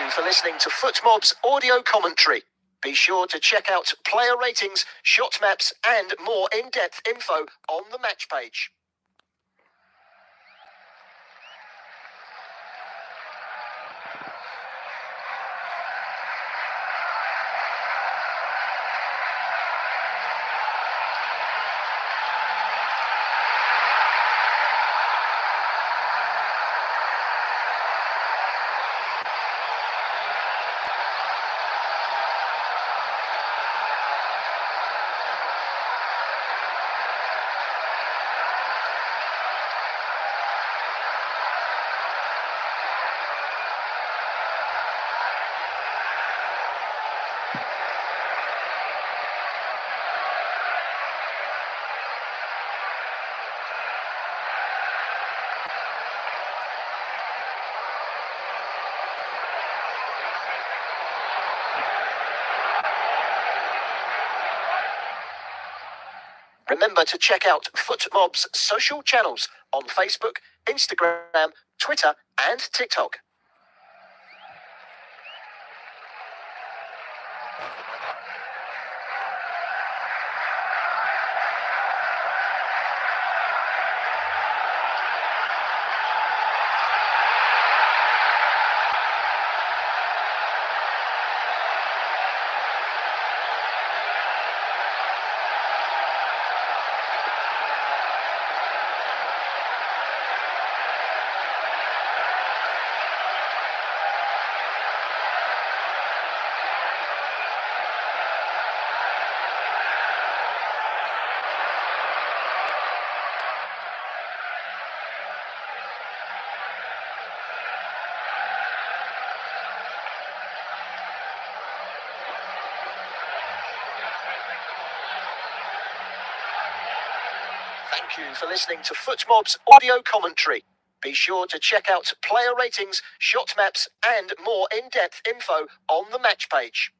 you for listening to FootMob's audio commentary. Be sure to check out player ratings, shot maps, and more in-depth info on the match page. Remember to check out FootMob's social channels on Facebook, Instagram, Twitter, and TikTok. Thank you for listening to FootMob's audio commentary. Be sure to check out player ratings, shot maps, and more in-depth info on the match page.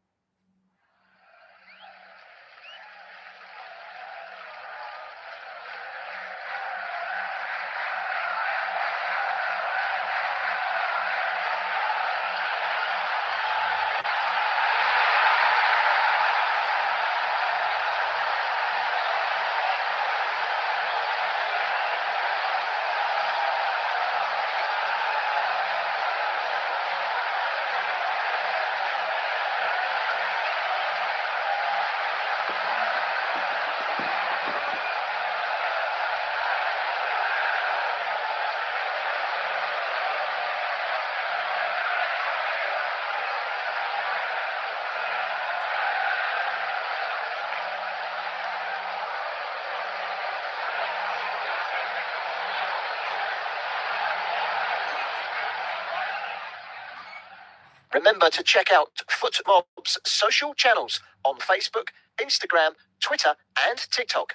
Remember to check out FootMob's social channels on Facebook, Instagram, Twitter, and TikTok.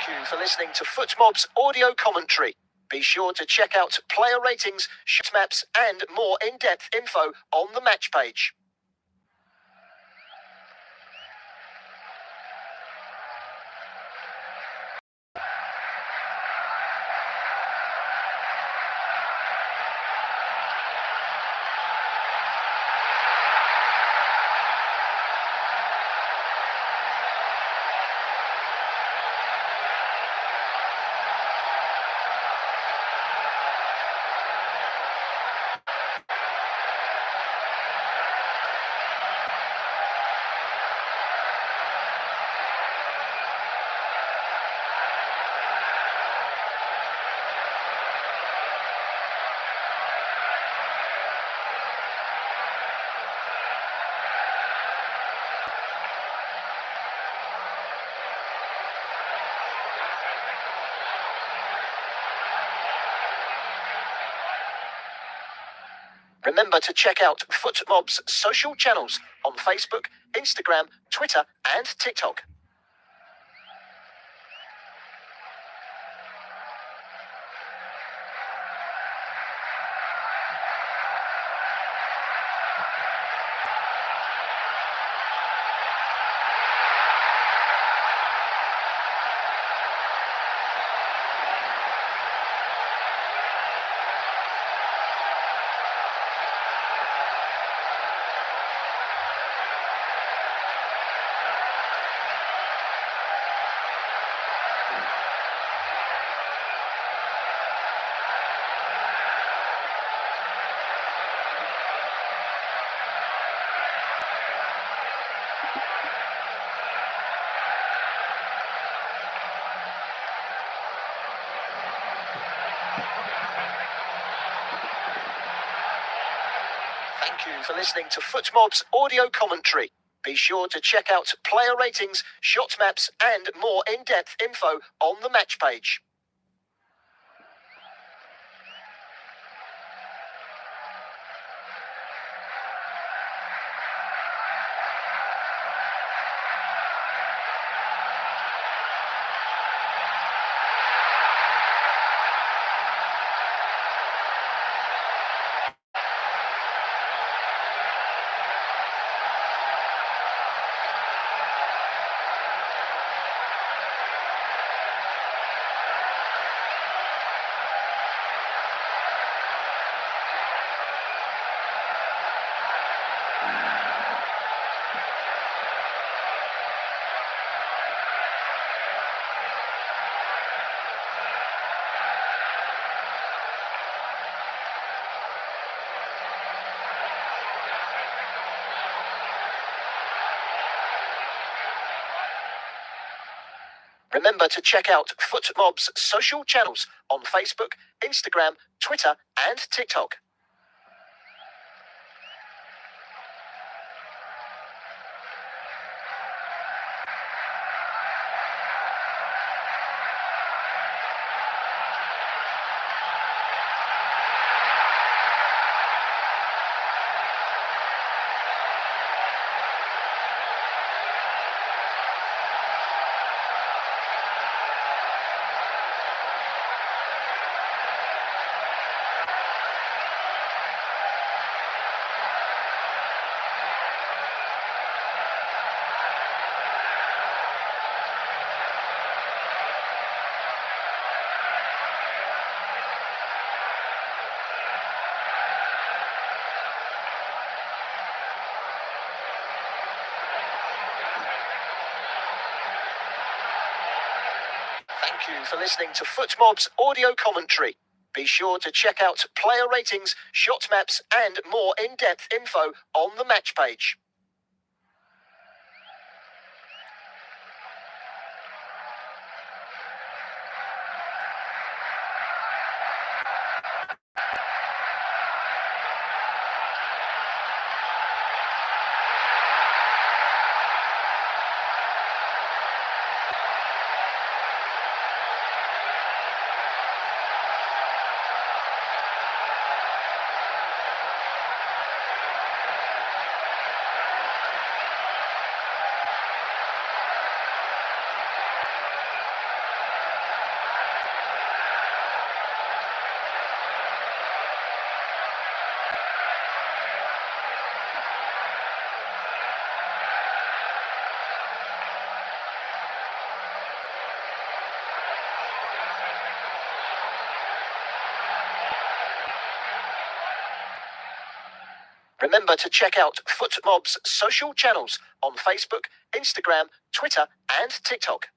Thank you for listening to FootMob's audio commentary. Be sure to check out player ratings, shot maps, and more in-depth info on the match page. Remember to check out FootMob's social channels on Facebook, Instagram, Twitter, and TikTok. Thank you for listening to FootMob's audio commentary. Be sure to check out player ratings, shot maps, and more in-depth info on the match page. Remember to check out FootMob's social channels on Facebook, Instagram, Twitter, and TikTok. Thank you for listening to FootMob's audio commentary. Be sure to check out player ratings, shot maps, and more in-depth info on the match page. Remember to check out FootMob's social channels on Facebook, Instagram, Twitter, and TikTok.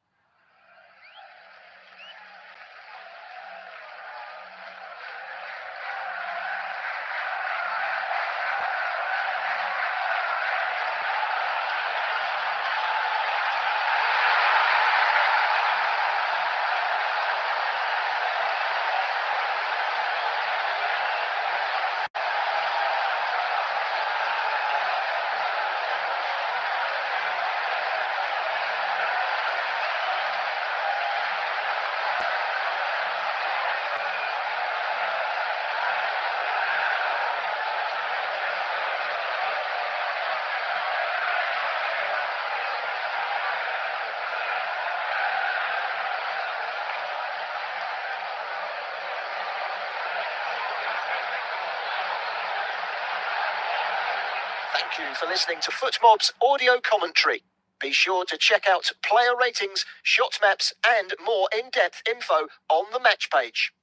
Thank you for listening to FootMob's audio commentary. Be sure to check out player ratings, shot maps, and more in-depth info on the match page.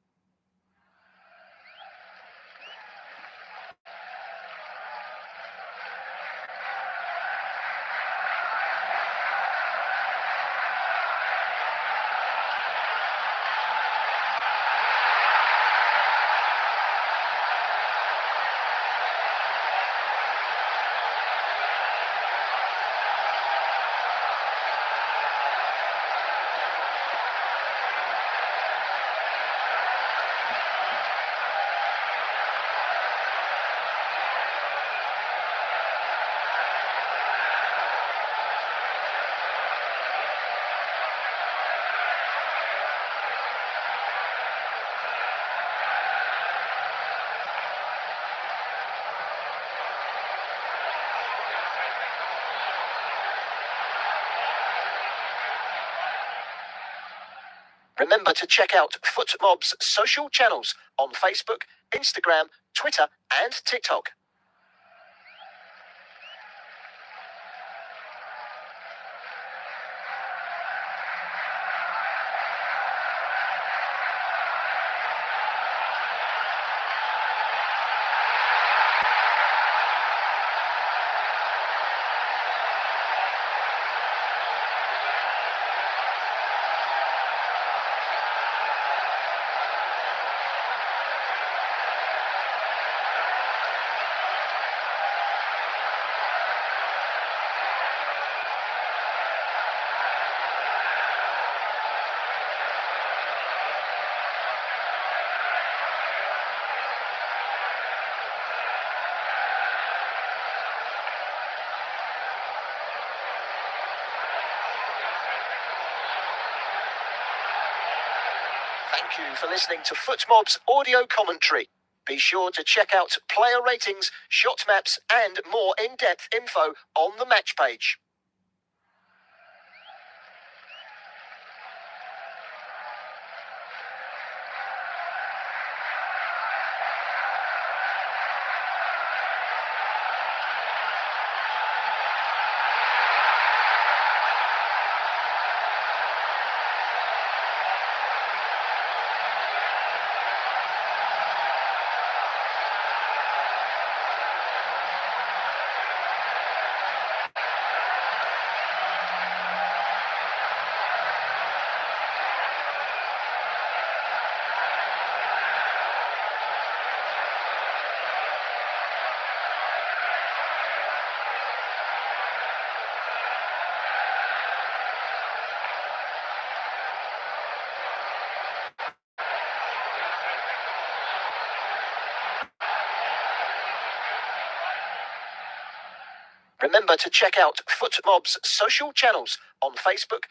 Remember to check out FootMob's social channels on Facebook, Instagram, Twitter, and TikTok. Thank you for listening to FootMob's audio commentary. Be sure to check out player ratings, shot maps, and more in-depth info on the match page. Remember to check out FootMob's social channels on Facebook,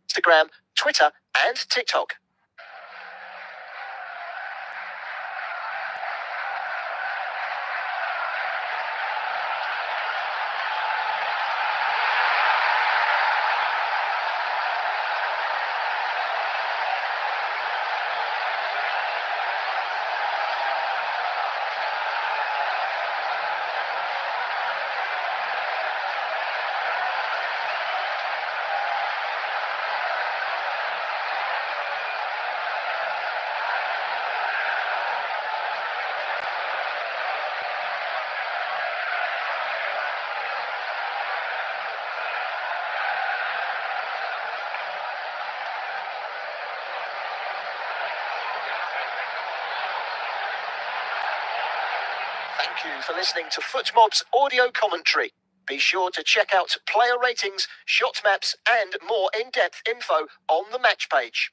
Instagram, Twitter, and TikTok. Thank you for listening to FootMob's audio commentary. Be sure to check out player ratings, shot maps, and more in-depth info on the match page.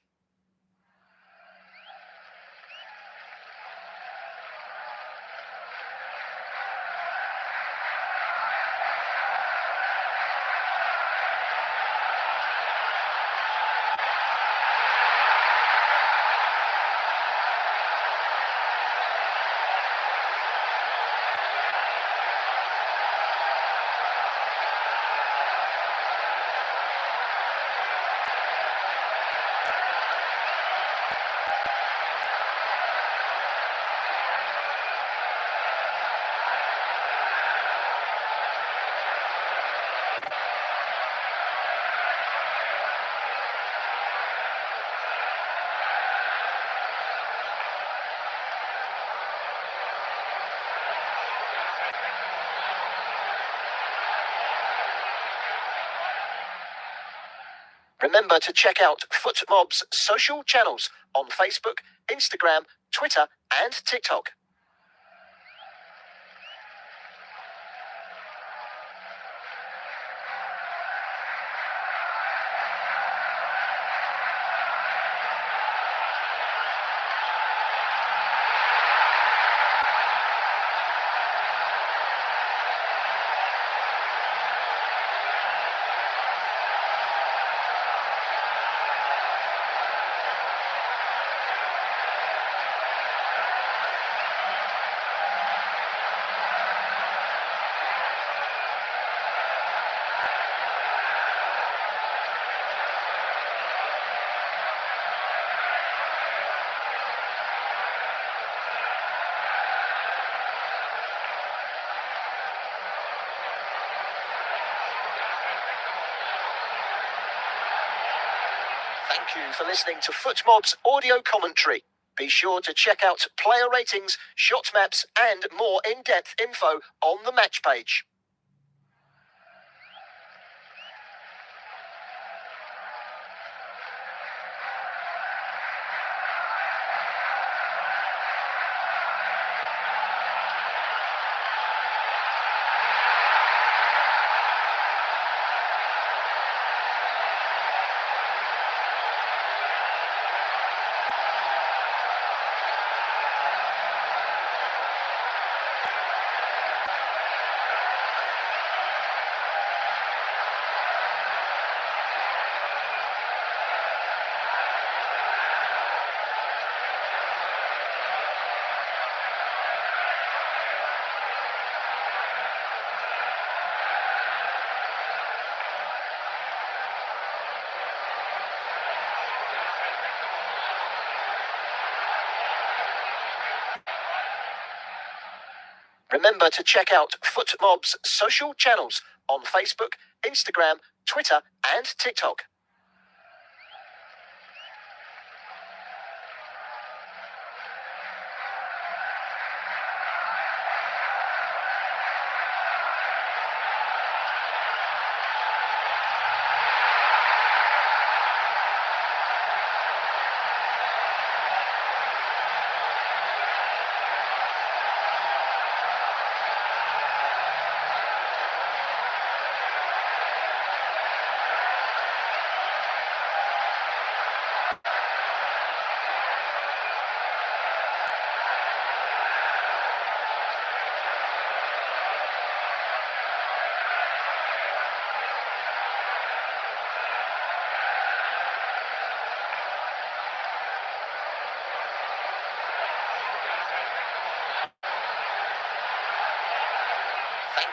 Remember to check out FootMob's social channels on Facebook, Instagram, Twitter, and TikTok. Thank you for listening to FootMob's audio commentary. Be sure to check out player ratings, shot maps, and more in-depth info on the match page. Remember to check out FootMob's social channels on Facebook, Instagram, Twitter, and TikTok.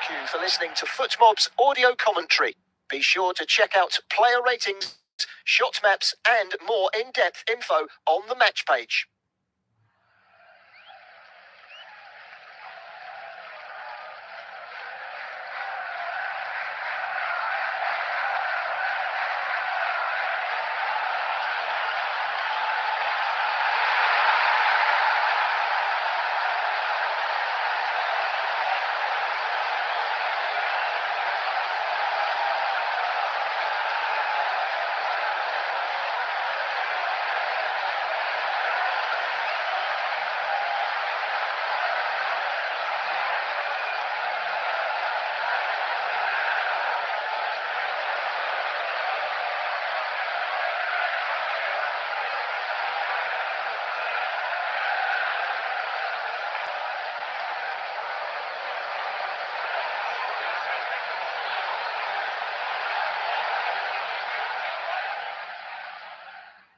Thank you for listening to FootMob's audio commentary. Be sure to check out player ratings, shot maps, and more in-depth info on the match page.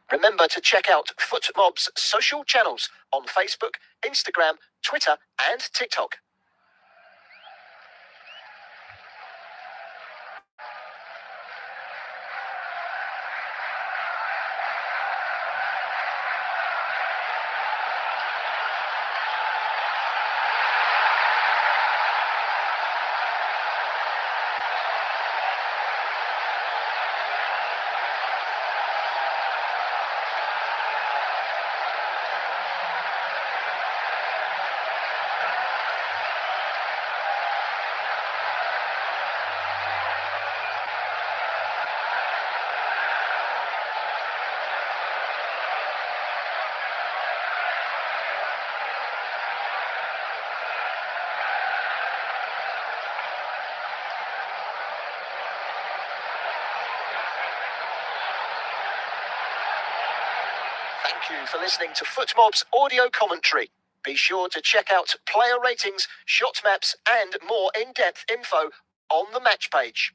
Remember to check out FootMob's social channels on Facebook, Instagram, Twitter, and TikTok. Thank you for listening to FootMob's audio commentary. Be sure to check out player ratings, shot maps, and more in-depth info on the match page.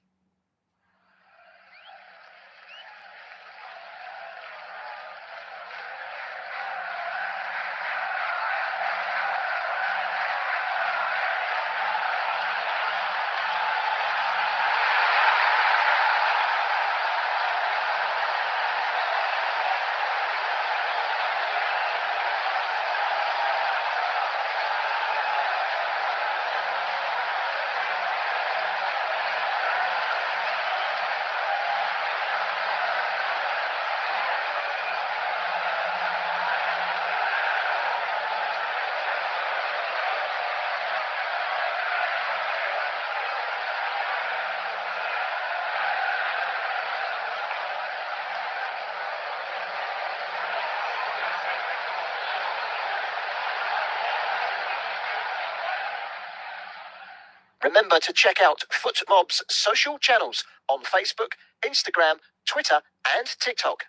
Remember to check out FootMob's social channels on Facebook, Instagram, Twitter, and TikTok.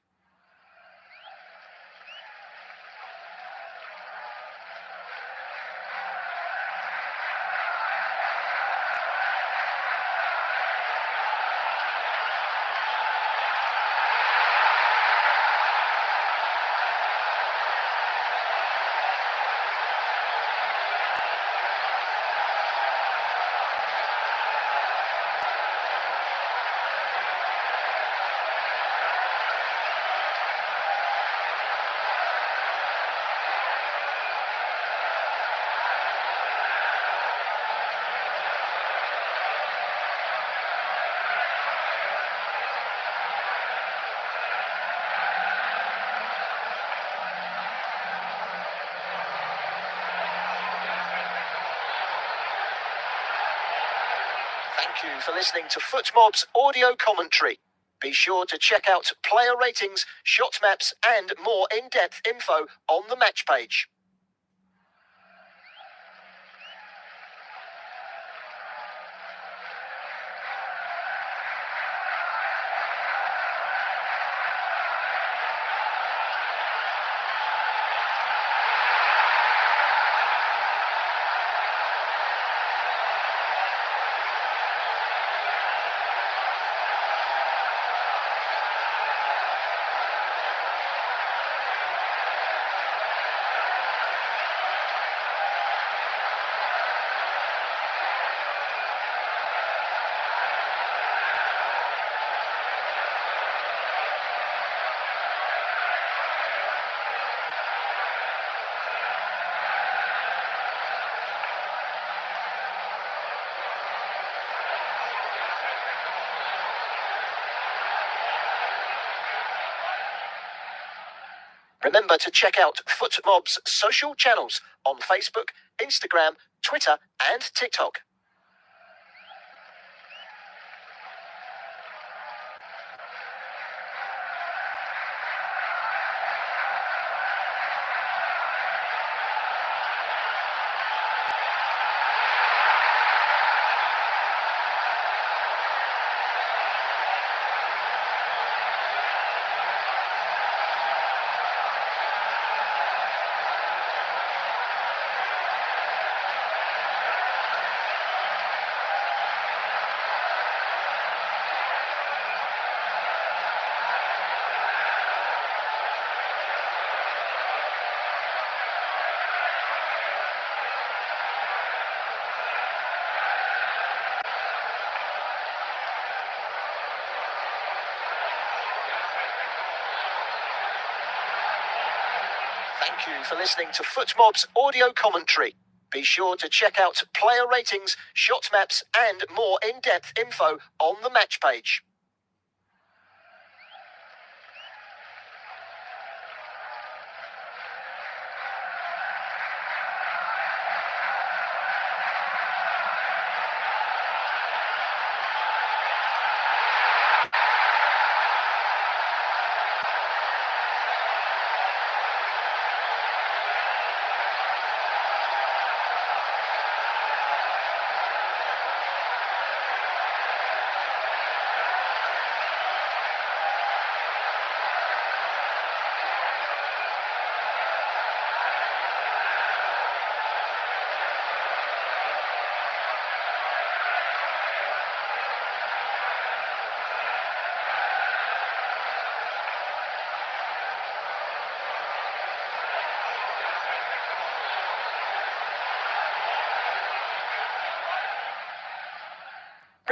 Thank you for listening to FootMob's audio commentary. Be sure to check out player ratings, shot maps, and more in-depth info on the match page. Remember to check out FootMob's social channels on Facebook, Instagram, Twitter, and TikTok. Thank you for listening to FootMob's audio commentary. Be sure to check out player ratings, shot maps, and more in-depth info on the match page.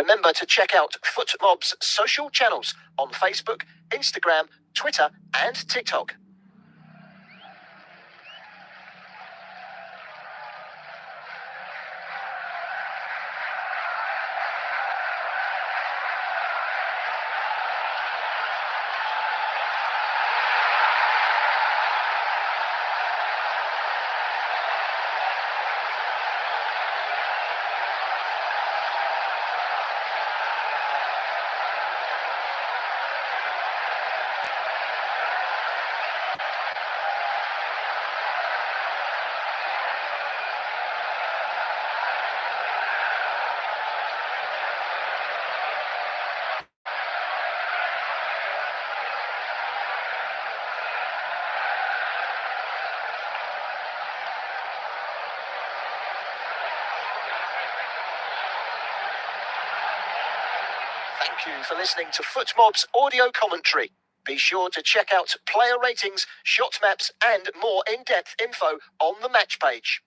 Remember to check out FootMob's social channels on Facebook, Instagram, Twitter, and TikTok. Thank you for listening to FootMob's audio commentary. Be sure to check out player ratings, shot maps, and more in-depth info on the match page.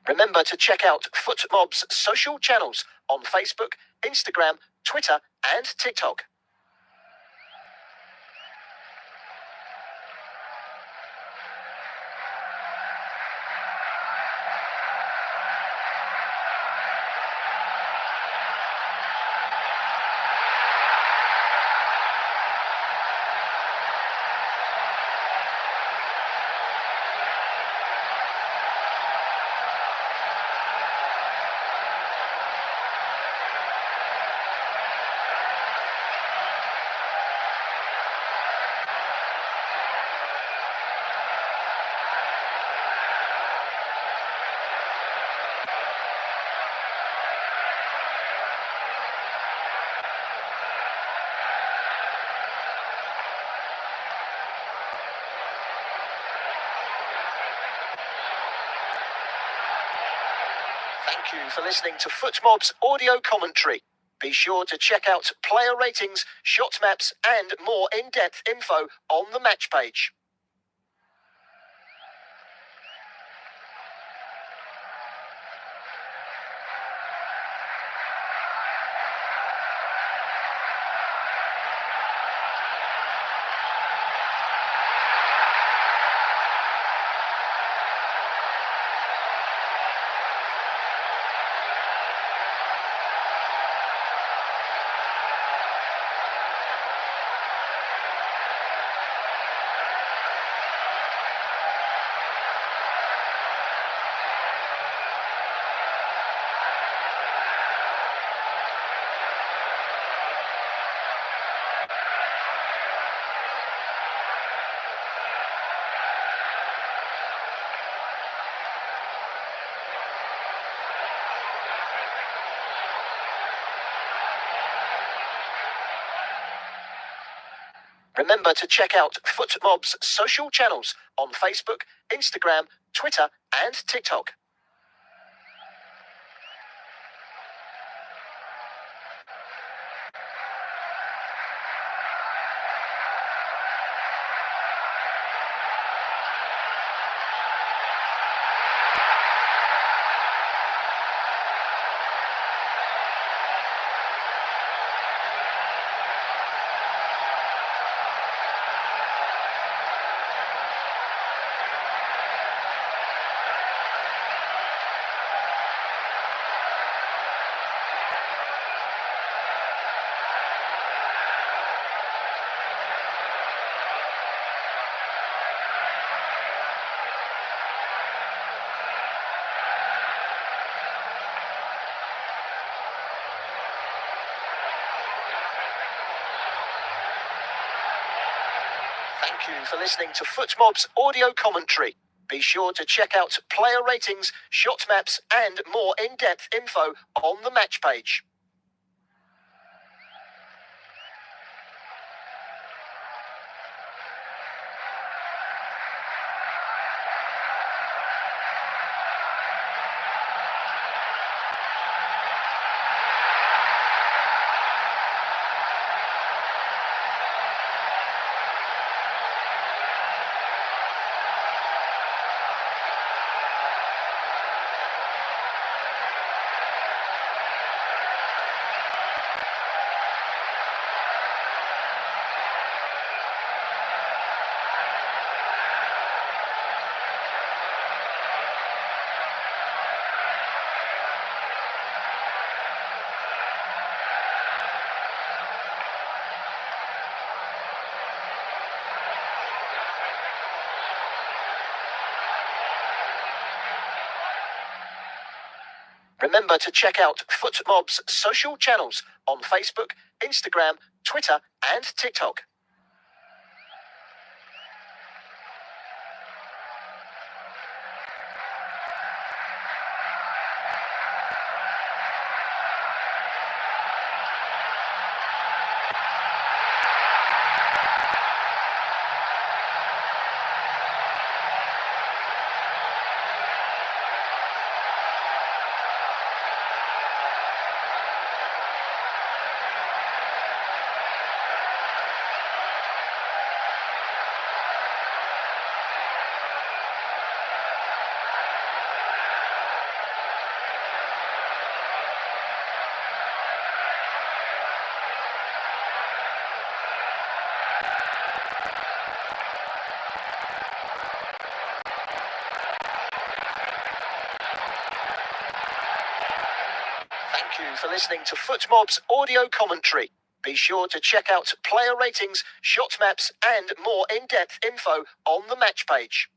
Remember to check out FootMob's social channels on Facebook, Instagram, Twitter, and TikTok. Thank you for listening to FootMob's audio commentary. Be sure to check out player ratings, shot maps, and more in-depth info on the match page. Remember to check out FootMob's social channels on Facebook, Instagram, Twitter, and TikTok. Thank you for listening to FootMob's audio commentary. Be sure to check out player ratings, shot maps, and more in-depth info on the match page. Remember to check out FootMob's social channels on Facebook, Instagram, Twitter, and TikTok. Thank you for listening to FootMob's audio commentary. Be sure to check out player ratings, shot maps, and more in-depth info on the match page.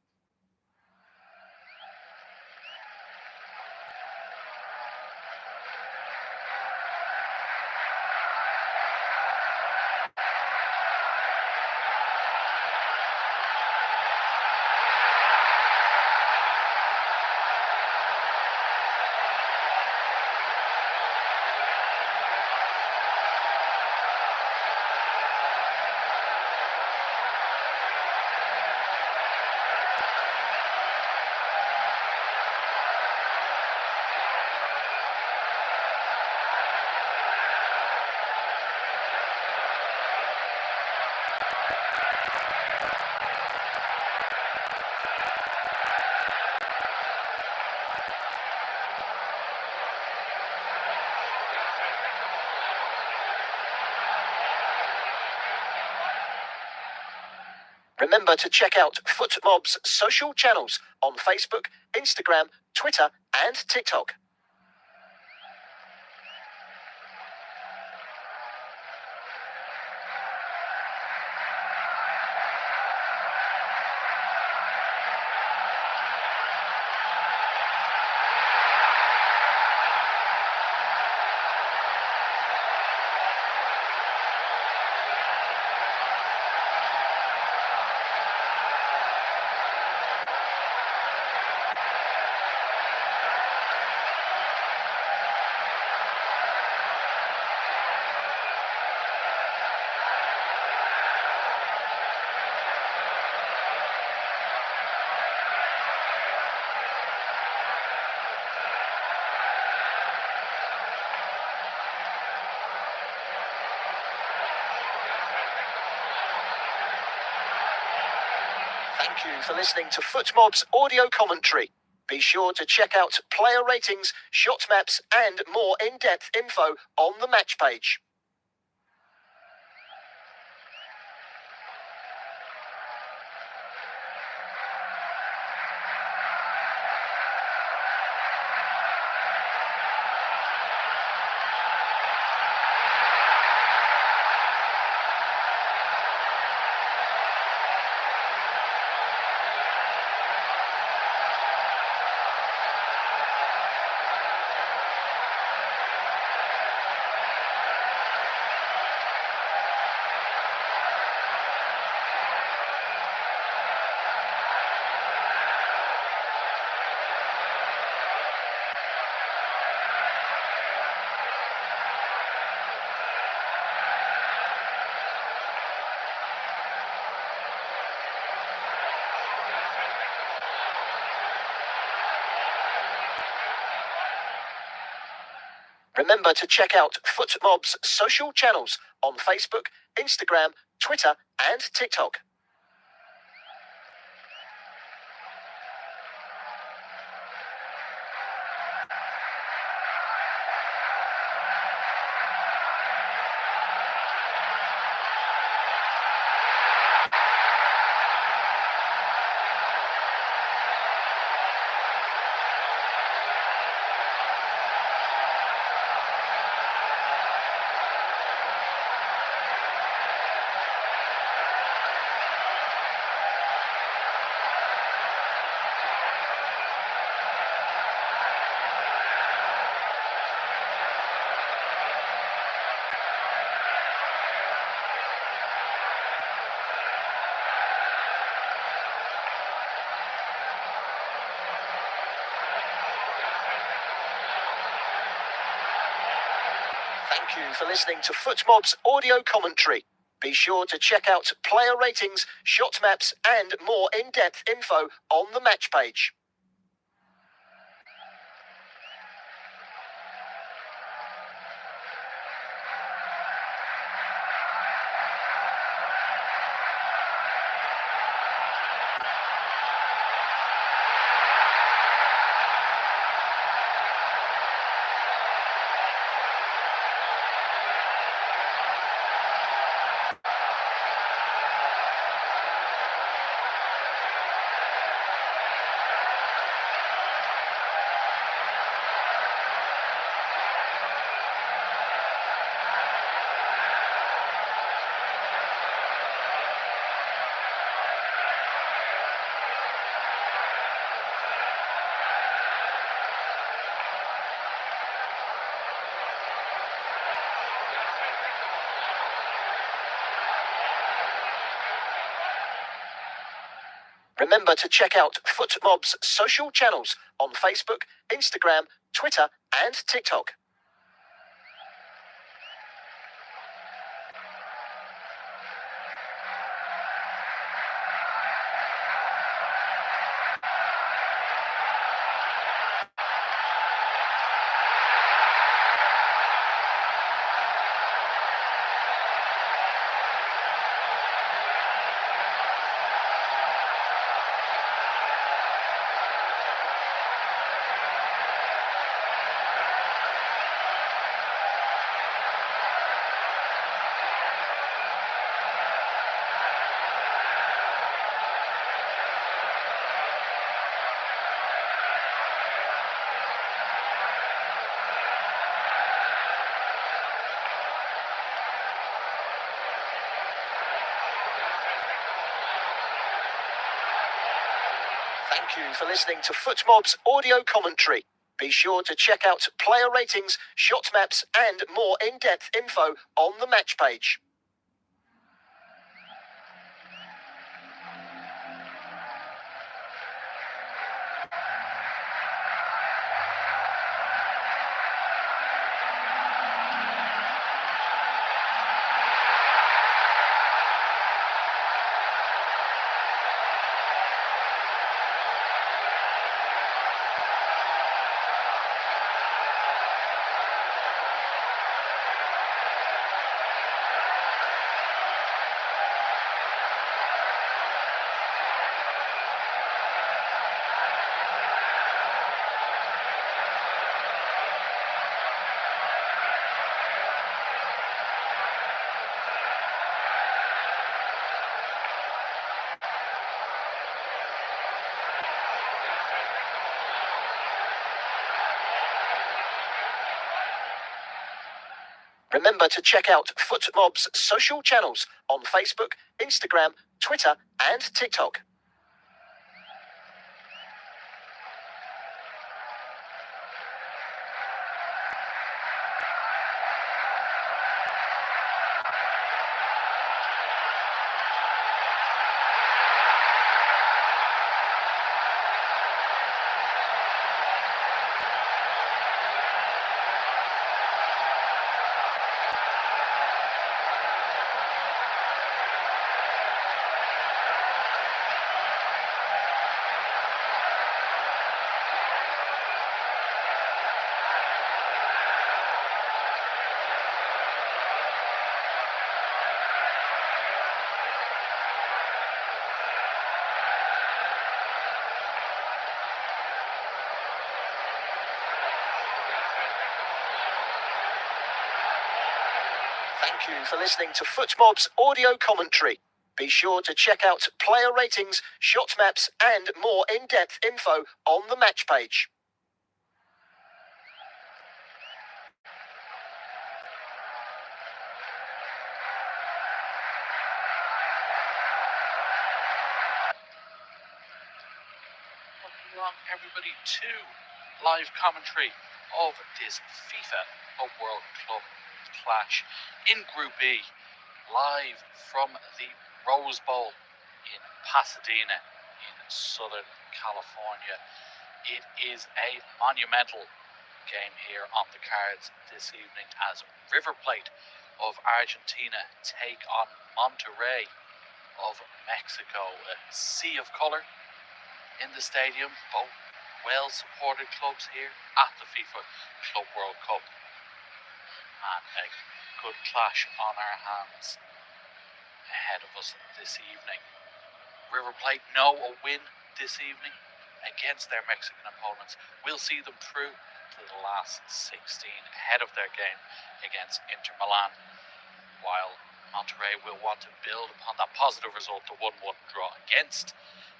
Remember to check out FootMob's social channels on Facebook, Instagram, Twitter, and TikTok. Thank you for listening to FootMob's audio commentary. Be sure to check out player ratings, shot maps, and more in-depth info on the match page. Remember to check out FootMob's social channels on Facebook, Instagram, Twitter, and TikTok. Thank you for listening to FootMob's audio commentary. Be sure to check out player ratings, shot maps, and more in-depth info on the match page. Remember to check out FootMob's social channels on Facebook, Instagram, Twitter, and TikTok. Thank you for listening to FootMob's audio commentary. Be sure to check out player ratings, shot maps, and more in-depth info on the match page. Remember to check out FootMob's social channels on Facebook, Instagram, Twitter, and TikTok. Thank you for listening to FootMob's audio commentary. Be sure to check out player ratings, shot maps, and more in-depth info on the match page. Welcome along, everybody, to live commentary of this FIFA World Club clash in Group B, live from the Rose Bowl in Pasadena in Southern California. It is a monumental game here on the cards this evening as River Plate of Argentina take on Monterrey of Mexico. A sea of colour in the stadium, both well-supported clubs here at the FIFA Club World Cup, and a good clash on our hands ahead of us this evening. River Plate know a win this evening against their Mexican opponents will see them through to the last 16 ahead of their game against Inter Milan, while Monterrey will want to build upon that positive result, the 1-1 draw against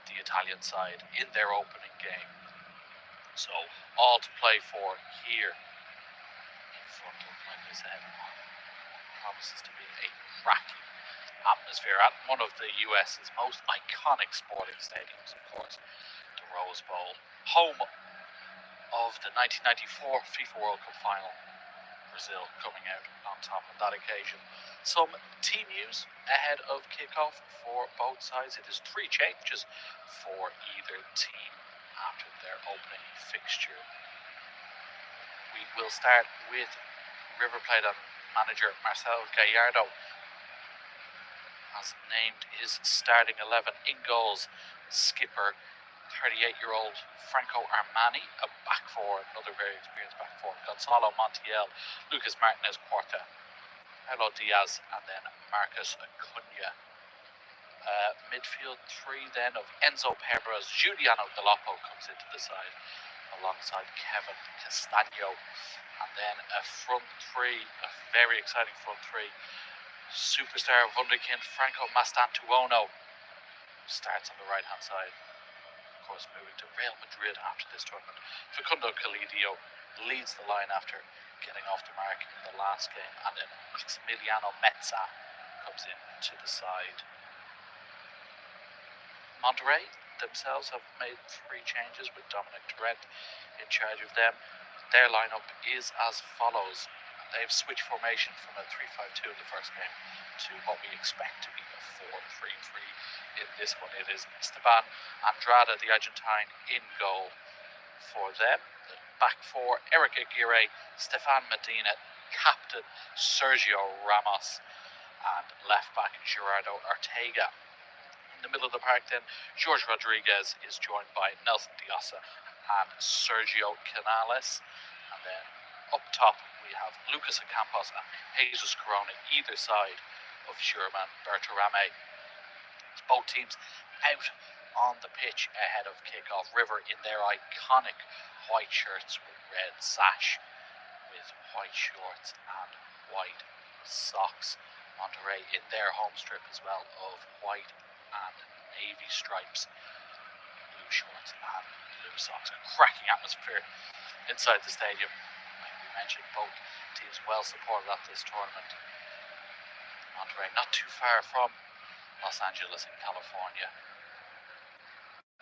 the Italian side in their opening game. So all to play for here in front of, like I said, promises to be a cracking atmosphere at one of the US's most iconic sporting stadiums, of course, the Rose Bowl, home of the 1994 FIFA World Cup final. Brazil coming out on top on that occasion. Some team news ahead of kickoff for both sides. It is 3 changes for either team after their opening fixture. We will start with River Plate manager Marcelo Gallardo has named his starting 11. In goals, skipper 38-year-old Franco Armani, a back four, another very experienced back four, Gonzalo Montiel, Lucas Martinez Quarta, Paulo Diaz, and then Marcus Acuna. Midfield 3 then of Enzo Perez, Juliano Delapo comes into the side alongside Kevin Castaño, and then a front 3, a very exciting front 3. Superstar wunderkind Franco Mastantuono starts on the right hand side. Of course, moving to Real Madrid after this tournament. Facundo Calidio leads the line after getting off the mark in the last game, and then Maximiliano Mezza comes in to the side. Monterrey themselves have made 3 changes with Dominic Torrent in charge of them. Their lineup is as follows. They've switched formation from a 3-5-2 in the first game to what we expect to be a 4-3-3 in this one. It is Esteban Andrada, the Argentine, in goal for them. The back 4, Eric Aguirre, Stefan Medina, captain Sergio Ramos, and left back Gerardo Ortega. In the middle of the park then, Jorge Rodriguez is joined by Nelson Diossa and Sergio Canales. And then up top we have Lucas Ocampos and Jesus Corona either side of German Berterame. Both teams out on the pitch ahead of kickoff. River in their iconic white shirts with red sash, with white shorts and white socks. Monterrey in their home strip as well of white and navy stripes, blue shorts and blue socks. A cracking atmosphere inside the stadium. Like we mentioned, both teams well supported at this tournament. Monterrey not too far from Los Angeles in California.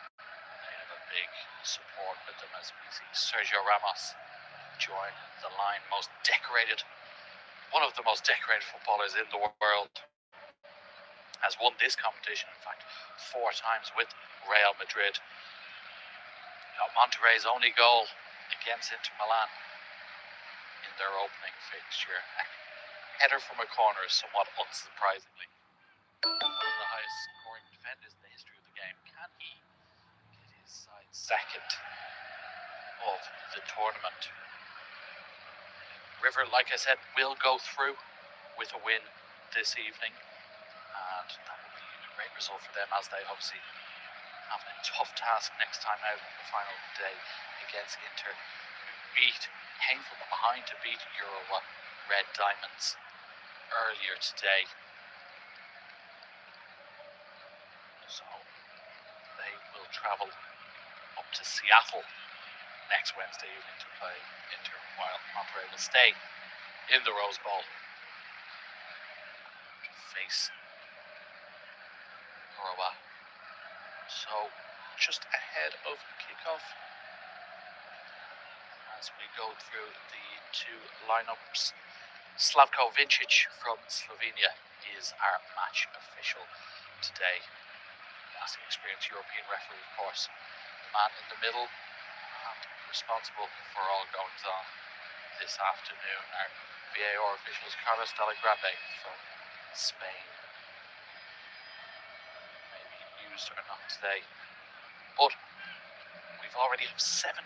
They have a big support with them as we see Sergio Ramos join the line. One of the most decorated footballers in the world. Has won this competition, in fact, 4 times with Real Madrid. Monterrey's only goal against Inter Milan in their opening fixture. A header from a corner, somewhat unsurprisingly. One of the highest scoring defenders in the history of the game. Can he get his side second of the tournament? River, like I said, will go through with a win this evening, and that will be a great result for them, as they obviously have a tough task next time out on the final day against Inter, who came from behind to beat Euro Red Diamonds earlier today. So they will travel up to Seattle next Wednesday evening to play Inter, while Monterrey will stay in the Rose Bowl to face Uruguay. So just ahead of kickoff, as we go through the two lineups, Slavko Vincic from Slovenia is our match official today. As the experienced European referee, of course, the man in the middle and responsible for all goings on this afternoon. Our VAR officials, Carlos Delagrande from Spain. Maybe used or not today, but we've already have 17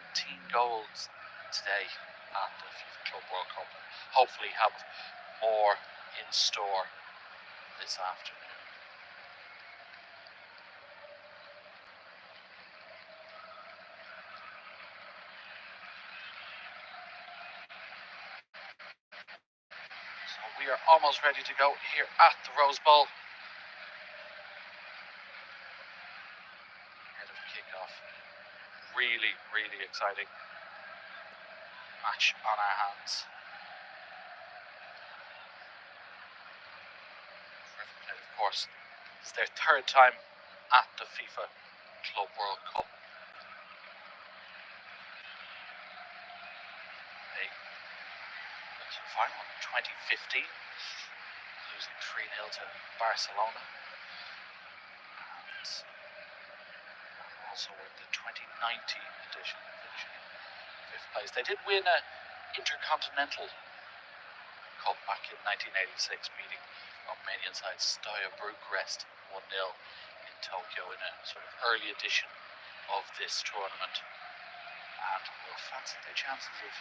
goals today at the FIFA Club World Cup. Hopefully have more in store this afternoon. So we are almost ready to go here at the Rose Bowl. Ahead of kickoff. Really, really exciting match on our hands. River Plate, of course, is their third time at the FIFA Club World Cup. They went to the final in 2015, losing 3-0 to Barcelona. And also in the 2019 edition, finishing in 5th place. They did win an Intercontinental Cup back in 1986, beating Romanian side Steaua Bucharest 1-0 in Tokyo in a sort of early edition of this tournament. And will fancy their chances of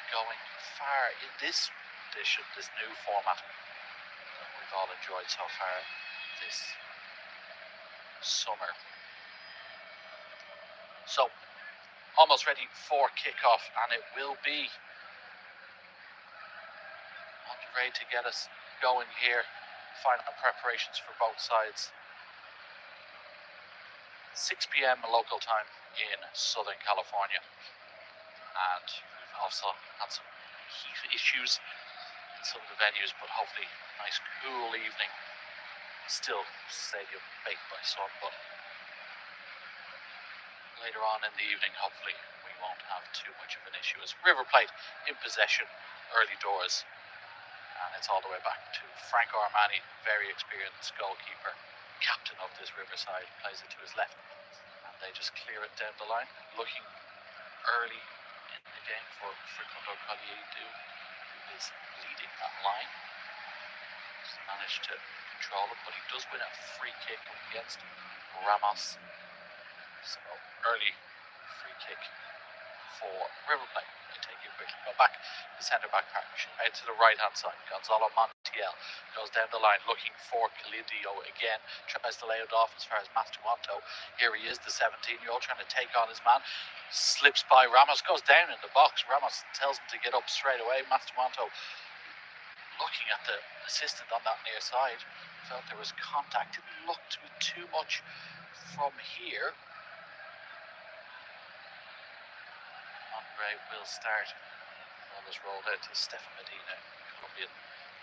going far in this edition, this new format that we've all enjoyed so far this summer. So, almost ready for kickoff, and it will be Monterrey to get us going here. Final preparations for both sides. 6 p.m. local time in Southern California. And we've also had some heat issues in some of the venues, but hopefully a nice cool evening. Still stadium baked by sun, but later on in the evening, hopefully, we won't have too much of an issue. As River Plate in possession early doors. And it's all the way back to Franco Armani, very experienced goalkeeper, captain of this Riverside, plays it to his left. And they just clear it down the line. Looking early in the game for Facundo Collier, who is leading that line. He's managed to control it, but he does win a free kick against Ramos. So early free kick for River Plate. They take it quickly. Go back to the centre back partnership. Out to the right hand side. Gonzalo Montiel goes down the line looking for Calidio again. Tries to lay it off as far as Mastuanto. Here he is, the 17-year-old, trying to take on his man. Slips by Ramos, goes down in the box. Ramos tells him to get up straight away. Mastuanto, looking at the assistant on that near side, felt there was contact. Didn't look to be too much from here. Monterrey will start. Ball is rolled out to Stefan Medina, Colombian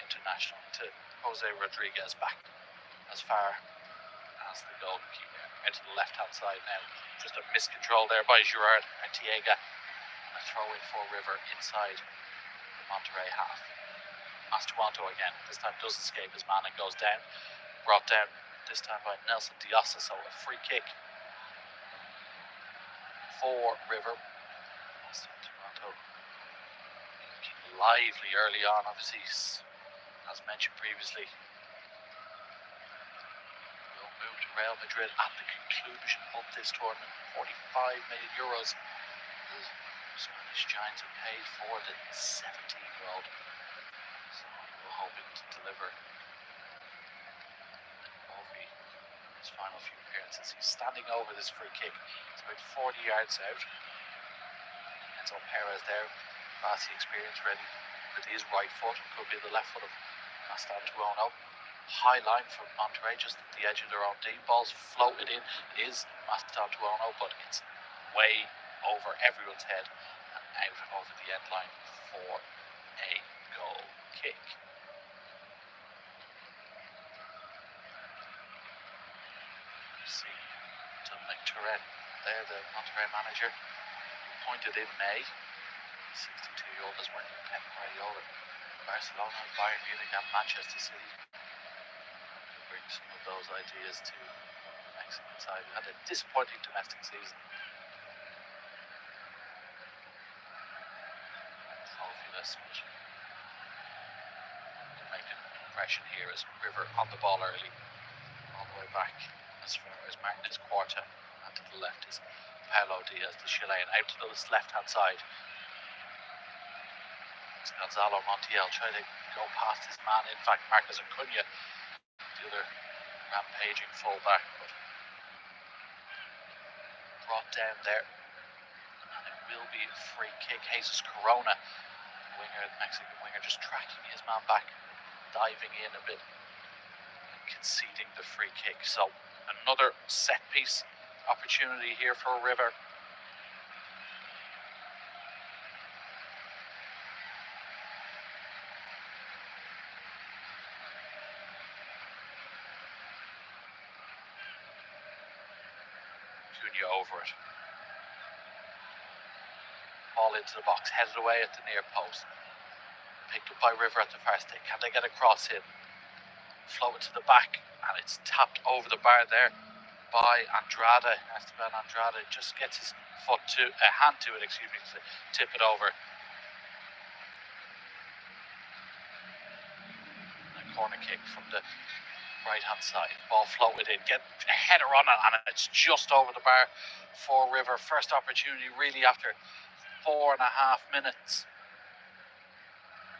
international, to Jose Rodriguez, back as far as the goalkeeper. Out to the left hand side now. Just a miscontrol there by Gerard Artiega. And a throw in for River inside the Monterrey half. Mastuanto again. This time does escape his man and goes down. Brought down this time by Nelson Diossa. So a free kick for River. Toronto looking lively early on, obviously, as mentioned previously. Will move to Real Madrid at the conclusion of this tournament. 45 million euros. The Spanish Giants have paid for the 17-year-old. So we're hoping to deliver over his final few appearances. He's standing over this free kick. It's about 40 yards out. Enzo Perez there, vastly experienced, ready with his right foot. Could be the left foot of Mastantuono. High line from Monterrey, just at the edge of their own D. Ball's floated in. It is Mastantuono, but it's way over everyone's head and out over the end line for a goal kick. See Dominic Torrent there, the Monterrey manager, appointed in May. 62-year-old is winning Pep Guardiola, Barcelona, Bayern Munich and Manchester City. Bring some of those ideas to the Mexican side. Had a disappointing domestic season. Trophyless, but to make an impression here is River on the ball early, all the way back as far as Martinez Quarta, and to the left is Paulo Diaz, the Chilean, out to the left-hand side. It's Gonzalo Montiel trying to go past his man. In fact, Marcos Acuna, the other rampaging fullback, but brought down there, and it will be a free kick. Jesus Corona, winger, the Mexican winger, just tracking his man back, diving in a bit, and conceding the free kick. So another set piece opportunity here for River. Dunia over it. Ball into the box, headed away at the near post. Picked up by River at the far stick. Can they get a cross in? Floated to the back, and it's tapped over the bar there by Andrade. Esteban Andrade just gets his hand to it, to tip it over. A corner kick from the right-hand side. Ball floated in, get a header on it, and it's just over the bar for River. First opportunity really after 4.5 minutes.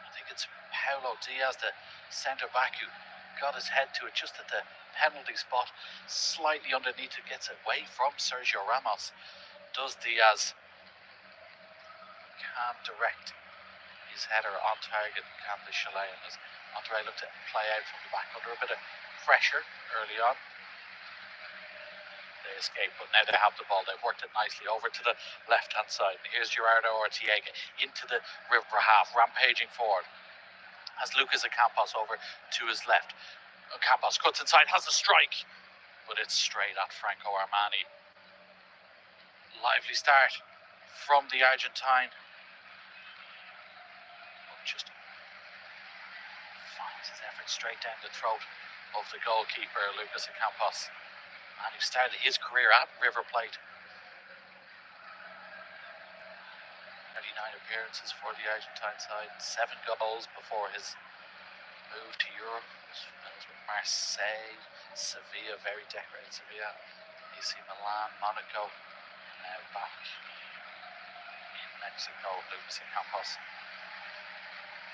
I think it's Paulo Diaz, the centre-back, who got his head to it just at the penalty spot, slightly underneath it, gets away from Sergio Ramos. Does Diaz, can direct his header on target, can the Chilean, as Monterrey looked to play out from the back under a bit of pressure early on. They escaped, but now they have the ball. They've worked it nicely over to the left-hand side. And here's Gerardo Ortega into the River half, rampaging forward. Has Lucas Ocampos over to his left. Ocampos cuts inside, has a strike, but it's straight at Franco Armani. Lively start from the Argentine. Just finds his effort straight down the throat of the goalkeeper, Lucas Ocampos. And he started his career at River Plate. 39 appearances for the Argentine side, 7 goals before his move to Europe. Spells with Marseille, Sevilla, very decorated Sevilla, AC Milan, Monaco, now back in Mexico. Lucas Ocampos.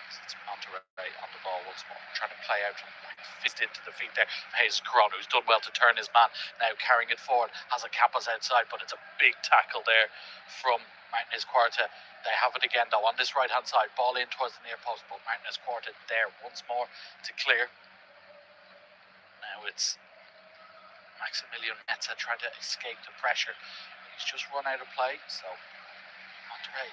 It's Monterrey on the ball once more, trying to play out from the back, fist into the feet there. Jesus Corona, who's done well to turn his man, now carrying it forward, has a Campos outside, but it's a big tackle there from Martinez Quarta. They have it again though on this right hand side, ball in towards the near post, but Martinez Quarta there once more to clear. Now it's Maximilian Metza trying to escape the pressure. He's just run out of play, so Monterrey.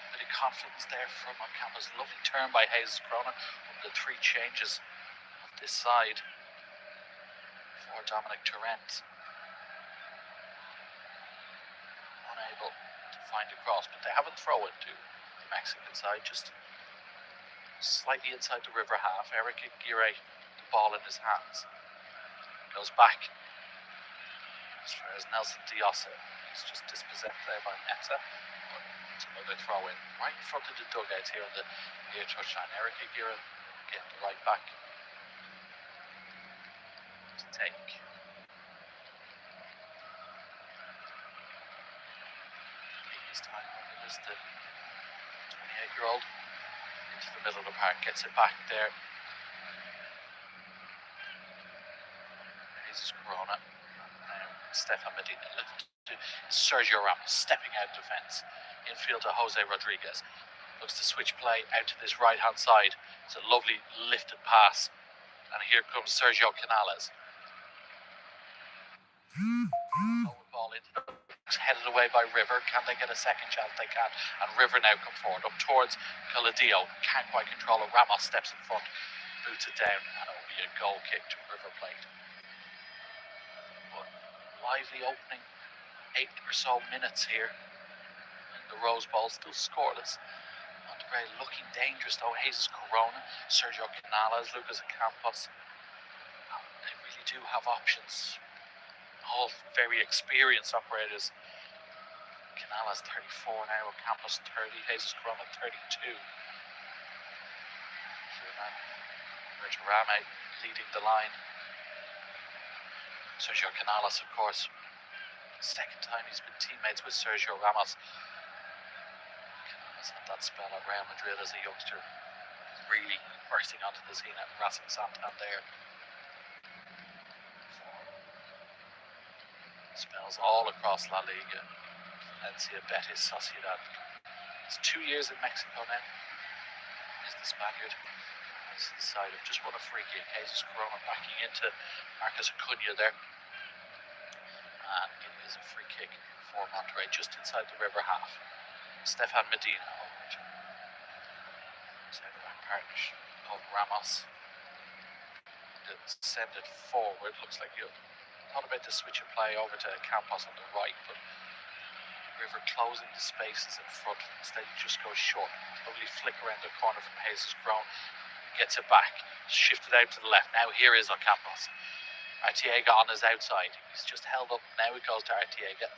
Bit of confidence there from Ocampos. Lovely turn by Jesus Corona. One of the 3 changes of this side for Dominic Torrent. Unable to find a cross, but they have a throw into the Mexican side, just slightly inside the River half. Eric Aguirre, the ball in his hands. Goes back as far as Nelson Diosa. He's just dispossessed there by Metza. Another throw in right in front of the dugouts here on the near touchline. Eric Aguirre getting the right back to take. This time it is the 28-year-old into the middle of the park, gets it back there. Jesus Corona. Now Stefan Medina. Sergio Ramos stepping out defence. Infield to Jose Rodriguez. Looks to switch play out to this right-hand side. It's a lovely lifted pass. And here comes Sergio Canales. Ball into the box, headed away by River. Can they get a second chance? They can. And River now come forward up towards Caladio. Can't quite control it. Ramos steps in front, boots it down, and it will be a goal kick to River Plate. But lively opening 8 or so minutes here in the Rose Bowl, still scoreless. Monterrey looking dangerous though. Jesus Corona, Sergio Canales, Lucas Campos. They really do have options. All very experienced operators. Canales 34 now, Campos 30, Jesus Corona 32. Bertarame leading the line. Sergio Canales, of course, second time he's been teammates with Sergio Ramos. Canales had that spell at Real Madrid as a youngster, really bursting onto the scene at Racing Santander. Spells all across La Liga. Valencia, Betis, Sociedad. It's 2 years in Mexico now. Is the Spaniard. He's decided just won a free kick. Jesus Corona backing into Marcus Acuna there. And it is a free kick for Monterrey just inside the River half. Stefan Medina over to centre-back partnership of Ramos. Send it forward. Looks like you thought about the switch of play over to Campos on the right, but River closing the spaces in front. Instead he just goes short. Lovely flick around the corner from Jesus Grown. Gets it back. Shifted out to the left. Now here is Campos. Arteaga on his outside. He's just held up. Now it goes to Arteaga.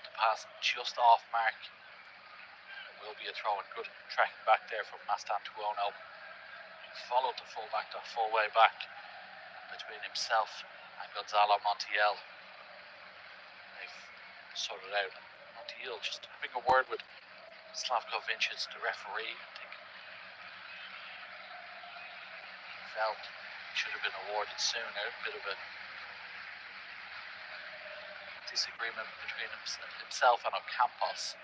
The pass just off mark. It will be a throw and good tracking back there from Mastantuono. Followed the fullback the full way back between himself and Gonzalo Montiel. They've sorted out. Montiel just having a word with Slavko Vincic, the referee. I think he felt he should have been awarded sooner. A bit of a disagreement between himself and Ocampos.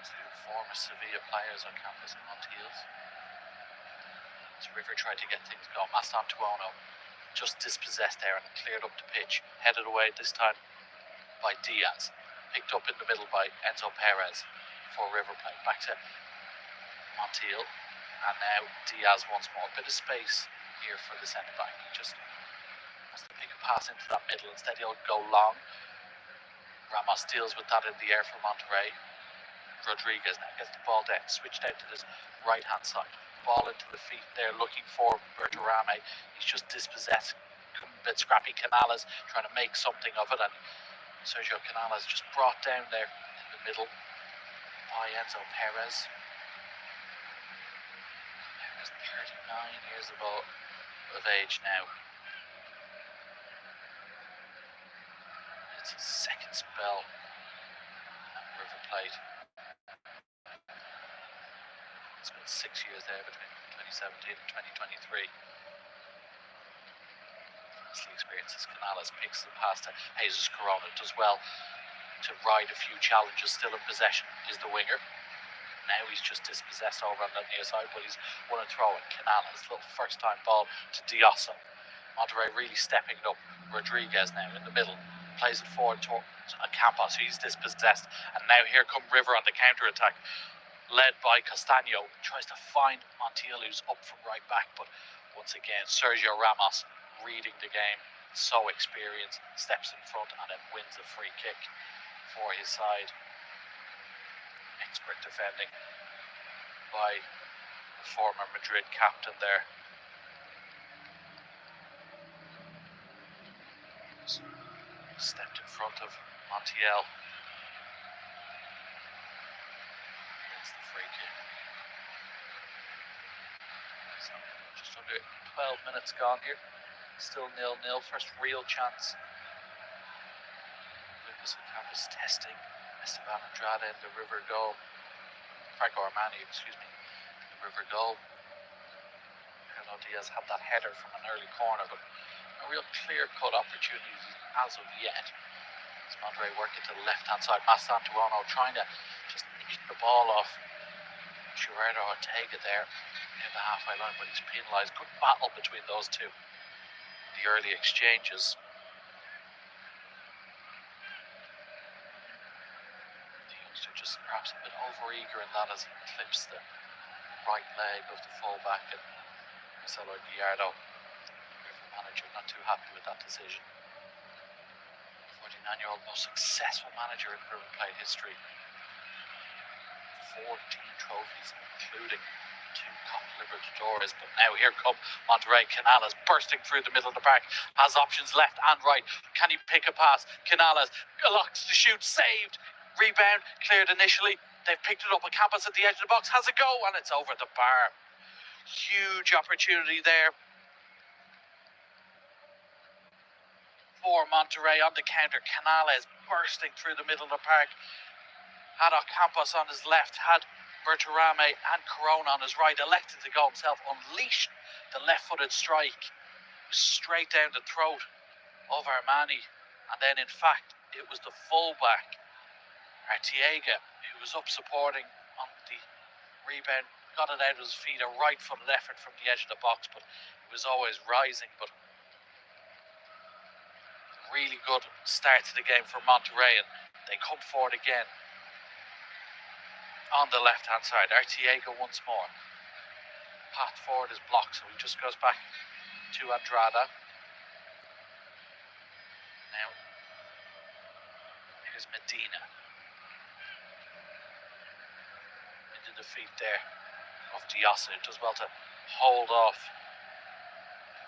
Two former Sevilla players, Ocampos and Montiel. As River tried to get things going, Mastantuono just dispossessed there and cleared up the pitch. Headed away this time by Diaz. Picked up in the middle by Enzo Perez for River Plate. Back to Montiel. And now Diaz once more. A bit of space here for the centre-back. He just wants to pick a pass into that middle. Instead he'll go long. Ramos deals with that in the air for Monterrey. Rodriguez now gets the ball down. Switched out to this right-hand side. Ball into the feet there, looking for Bertarame. He's just dispossessed. A bit scrappy. Canales trying to make something of it, and Sergio Canales just brought down there in the middle by Enzo Perez. Perez 39 years of age now. It's his second spell at River Plate. It's been 6 years there between 2017 and 2023. Vastly experiences. Canales picks the pass to Jesus Corona. Does well to ride a few challenges. Still in possession is the winger. Now he's just dispossessed over on the near side, but he's won a throw. And Canales, little first time ball to Diosso. Monterrey really stepping it up. Rodriguez now in the middle. Plays it forward towards Campos. He's dispossessed. And now here come River on the counter attack. Led by Castaño, tries to find Montiel, who's up from right back, but once again Sergio Ramos reading the game, so experienced, steps in front and then wins a free kick for his side. Expert defending by the former Madrid captain there. Stepped in front of Montiel. Free kick. So just under 12 minutes gone here. Still 0-0. First real chance. Lucas Campos testing Esteban Andrade in the River goal. Franco Armani, excuse me. The River goal. Carlo Diaz had that header from an early corner, but a real clear-cut opportunity as of yet. Monterrey working to the left-hand side. Mastantuono trying to just the ball off Gerardo Ortega there near the halfway line, but he's penalised. Good battle between those two. The early exchanges. The youngster just perhaps a bit over-eager in that as he clips the right leg of the fullback, and Marcelo Gallardo, the manager, not too happy with that decision. 49-year-old most successful manager in River Plate history. 14 trophies, including 2 Copa Libertadores. But now here come Monterrey. Canales bursting through the middle of the park, has options left and right. Can he pick a pass? Canales locks the shoot, saved. Rebound cleared initially. They've picked it up. A Campos at the edge of the box has a go, and it's over the bar. Huge opportunity there for Monterrey on the counter. Canales bursting through the middle of the park. Had Campos on his left, had Bertarame and Corona on his right, elected to go himself, unleashed the left-footed strike straight down the throat of Armani. And then, in fact, it was the fullback, Arteaga, who was up supporting on the rebound, got it out of his feet, a right-footed effort from the edge of the box, but it was always rising. But really good start to the game for Monterrey, and they come forward again on the left-hand side. Arteaga once more. Path forward is blocked, so he just goes back to Andrada. Now, here's Medina. Into the feet there of Diasa. It does well to hold off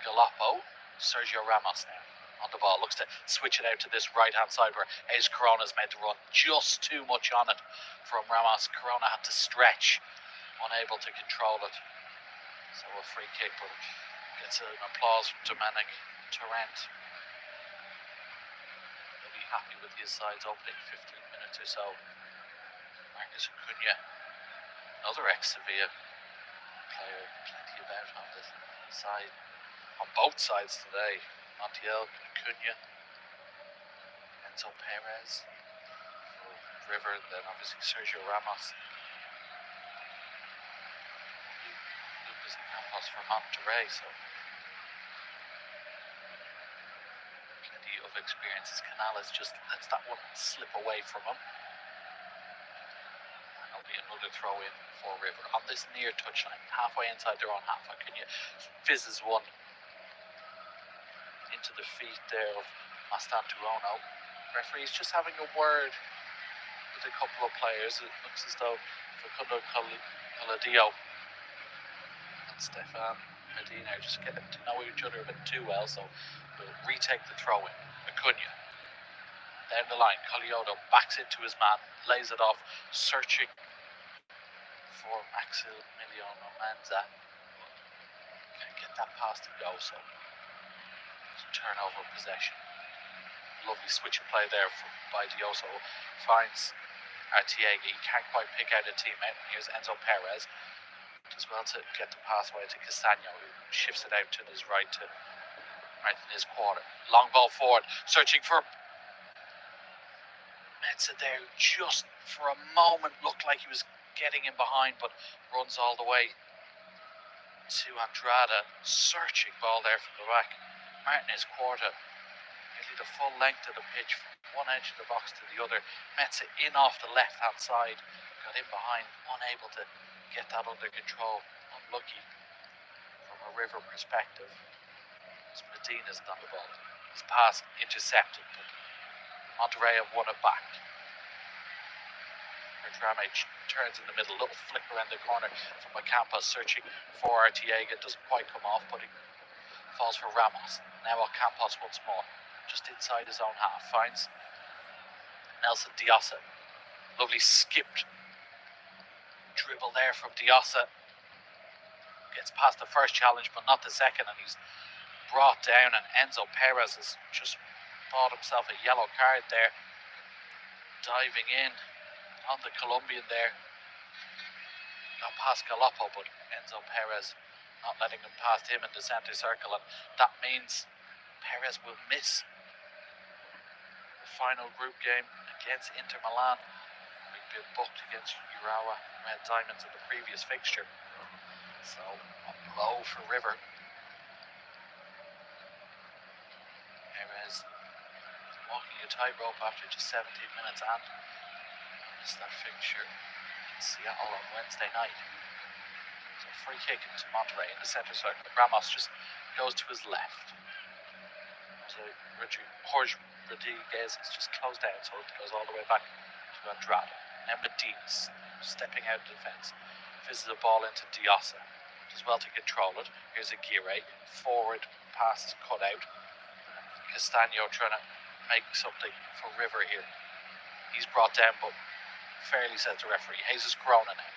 Galapo. Sergio Ramos now on the ball. Looks to switch it out to this right-hand side where Ace Corona's meant to run. Just too much on it from Ramos. Corona had to stretch, unable to control it. So a free kick, but gets an applause from Dominic Torrent. He'll be happy with his side's opening 15 minutes or so. Marcus Acuna, another ex-Sevilla player, plenty about on the side, on both sides today. Montiel, Acuna, Enzo Perez for River, then obviously Sergio Ramos. Lucas and Campos for Monterrey, so plenty of experiences. Canales just lets that one slip away from him. And there'll be another throw in for River on this near touchline, halfway inside their own half. Acuna fizzes one into the feet there of Mastantuono. Referee's just having a word with a couple of players. It looks as though Facundo Coladio and Stefan Medina are just getting to know each other a bit too well, so we'll retake the throw in. Acuna down the line. Colliodo backs into his man, lays it off, searching for Maximiliano Manza. Can't get that pass to go, so turnover possession. Lovely switch of play there by Dioso. Finds Arteaga. He can't quite pick out a teammate. Here's Enzo Perez. Does well to get the pass away to Castagno, who shifts it out to his right in his quarter. Long ball forward, searching for Metza there, who just for a moment looked like he was getting in behind, but runs all the way to Andrada. Searching ball there from the back. Martinez quarter, nearly the full length of the pitch from one edge of the box to the other. Metza in off the left-hand side, got in behind, unable to get that under control. Unlucky from a River perspective. As Medina's on the ball. His pass intercepted, but Monterrey have won it back. Bertrame turns in the middle, little flick around the corner from Campos, searching for Arteaga. Doesn't quite come off, but he falls for Ramos. Now Campos once more, just inside his own half. Finds Nelson Diosa. Lovely skipped dribble there from Diosa. Gets past the first challenge, but not the second, and he's brought down. And Enzo Perez has just bought himself a yellow card there. Diving in on the Colombian there. Got past Galapo, but Enzo Perez not letting him past him in the centre circle, and that means Perez will miss the final group game against Inter Milan. We've been booked against Urawa Red Diamonds in the previous fixture. So, a blow for River. Perez walking a tightrope after just 17 minutes and missed that fixture in Seattle on Wednesday night. So free kick into Monterrey in the centre circle. Ramos just goes to his left. So Jorge Rodriguez is just closed down, so it goes all the way back to Andrade. Now Medina's stepping out of the defence. Fizzes the ball into Diosa. Does well to control it. Here's Aguirre. Forward pass is cut out. Castaño trying to make something for River here. He's brought down, but fairly, says the referee. Jesus Corona now.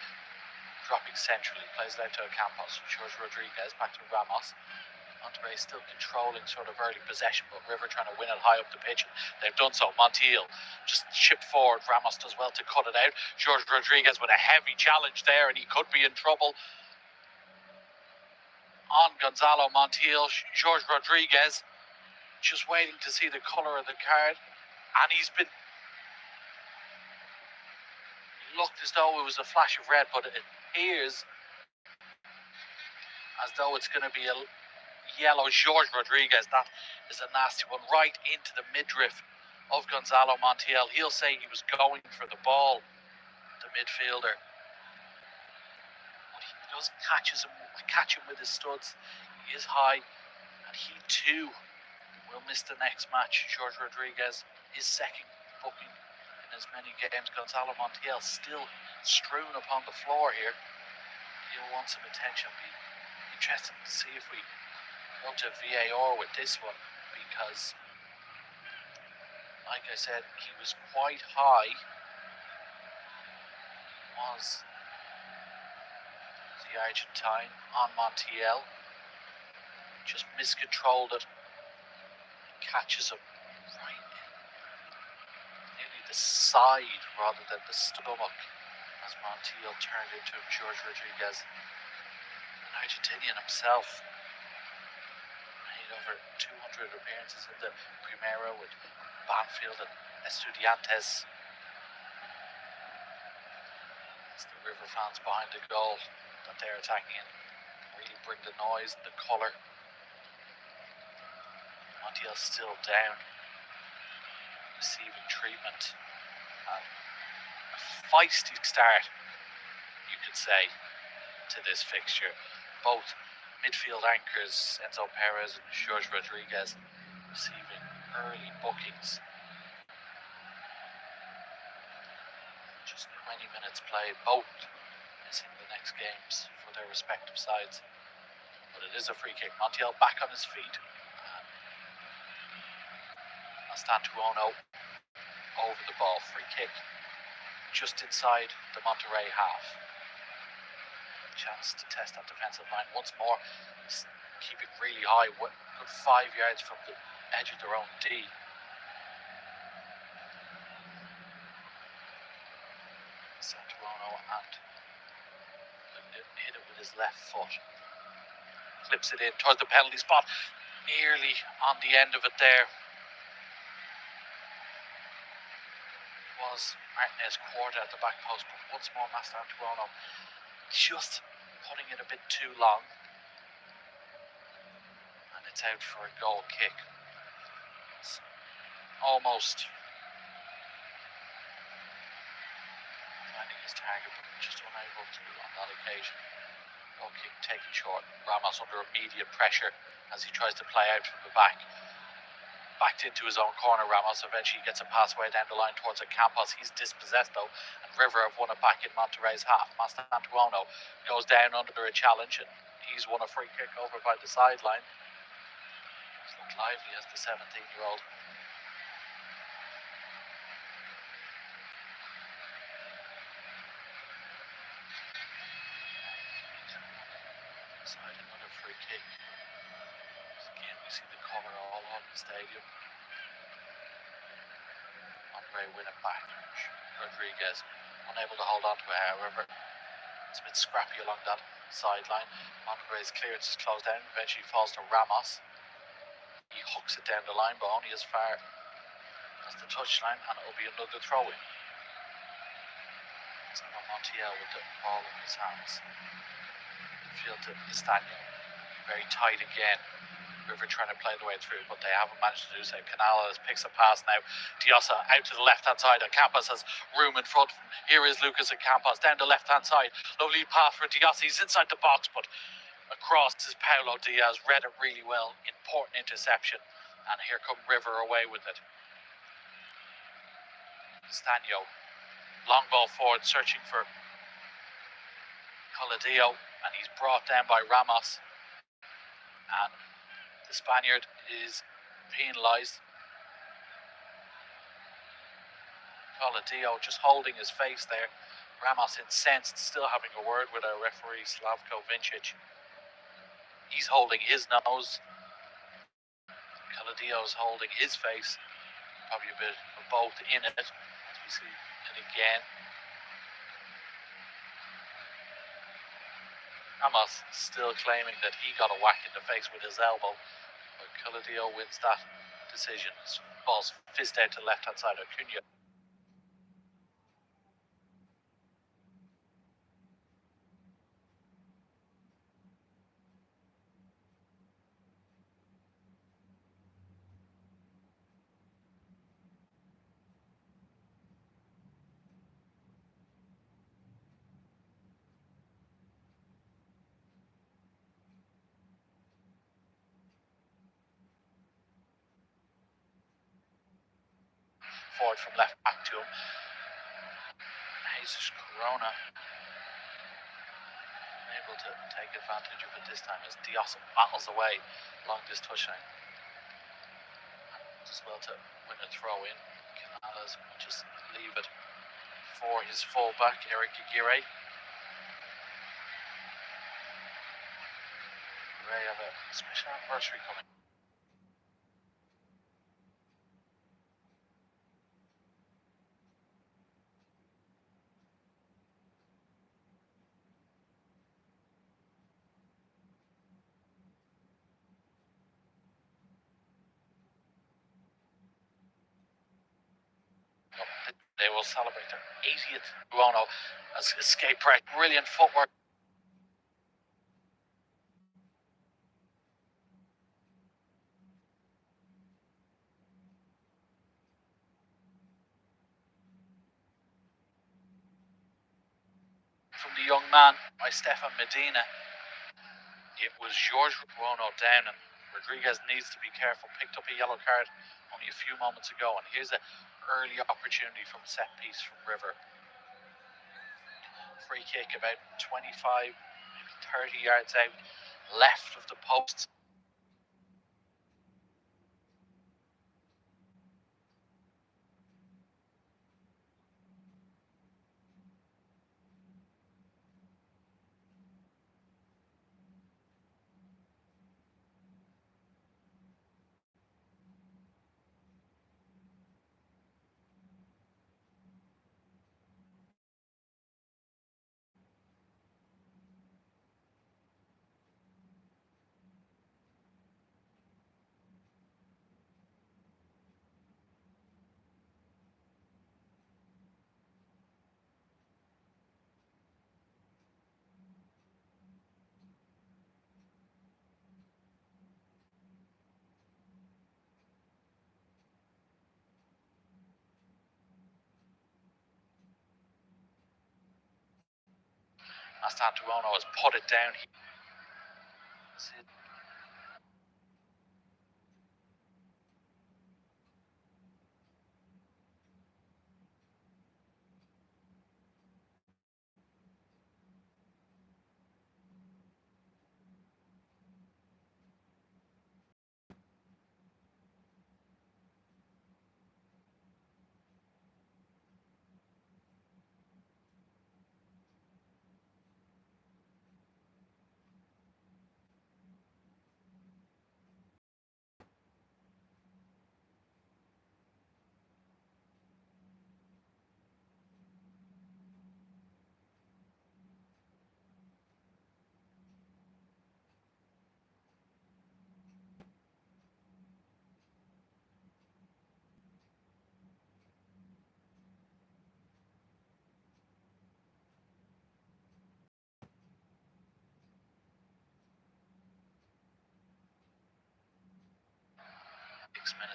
Dropping centrally, plays it out to Campos. Jorge Rodriguez back to Ramos. Monterrey still controlling sort of early possession, but River trying to win it high up the pitch. They've done so. Montiel just chipped forward. Ramos does well to cut it out. Jorge Rodriguez with a heavy challenge there, and he could be in trouble. On Gonzalo Montiel, Jorge Rodriguez just waiting to see the colour of the card, and he's been looked as though it was a flash of red, but it appears as though it's going to be a yellow. Jorge Rodriguez, that is a nasty one, right into the midriff of Gonzalo Montiel. He'll say he was going for the ball, the midfielder, but he does catch him with his studs. He is high, and he too will miss the next match. Jorge Rodriguez, his second booking in as many games. Gonzalo Montiel still strewn upon the floor here. He'll want some attention. Be interesting to see if we go to VAR with this one, because like I said, he was quite high. He was the Argentine on Montiel. Just miscontrolled it. Catches him right nearly the side rather than the stomach as Montiel turned into him. Jorge Rodriguez, an Argentinian himself, made over 200 appearances in the Primera with Banfield and Estudiantes. It's the River fans behind the goal that they're attacking in. Really bring the noise, the colour. Montiel still down, receiving treatment. A feisty start, you could say, to this fixture. Both midfield anchors, Enzo Perez and Jorge Rodriguez, receiving early bookings. Just 20 minutes played, both missing the next games for their respective sides. But it is a free kick. Montiel back on his feet. Stantuono over the ball, free kick just inside the Monterrey half. Chance to test that defensive line once more, keep it really high, good 5 yards from the edge of their own D. Stantuono and hit it with his left foot, clips it in towards the penalty spot, nearly on the end of it there. Was Martinez Quarta at the back post, but once more Stantuono just putting it a bit too long, and it's out for a goal kick. It's almost finding his target, but just unable to on that occasion. Goal kick taken short. Ramos under immediate pressure as he tries to play out from the back. Backed into his own corner. Ramos eventually gets a pass way down the line towards a Campos. He's dispossessed though, and River have won it back in Monterrey's half. Stantuono goes down under a challenge, and he's won a free kick over by the sideline. He's looked lively as the 17-year-old. Side another free kick. Again, we see the colour all on the stadium. Monterrey win it back. Rodriguez unable to hold on to it, however. It's a bit scrappy along that sideline. Monterrey's clearance is closed down, eventually falls to Ramos. He hooks it down the line, but only as far as the touchline, and it will be another throw-in. So now Montiel with the ball in his hands. Field to Stagno. Very tight again. River trying to play the way through, but they haven't managed to do so. Canales picks a pass now. Diossa out to the left-hand side, and Campos has room in front. Here is Lucas and Campos down the left-hand side. Lovely pass for Diossa. He's inside the box, but across is Paulo Diaz. Read it really well. Important interception. And here come River away with it. Stagno. Long ball forward, searching for Coladio, and he's brought down by Ramos. And the Spaniard is penalised. Coladio just holding his face there. Ramos incensed, still having a word with our referee Slavko Vincic. He's holding his nose. Coladio's holding his face. Probably a bit of both in it. As we see it again. Ramos still claiming that he got a whack in the face with his elbow. But Coladio wins that decision. Ball's fist out to the left-hand side of Cunha. Forward from left back to him. Jesus Corona able to take advantage of it this time as Diossa battles away along this touchline. As well to win a throw in. Canales will just leave it for his fullback, Eric Aguirre. They have a special anniversary coming. They will celebrate their 80th Buono as escape pressure. Brilliant footwork. From the young man by Stefan Medina. It was George Buono down, and Rodriguez needs to be careful. Picked up a yellow card only a few moments ago, and here's an early opportunity from set piece from River. Free kick about 25, maybe 30 yards out, left of the post. Buono has put it down.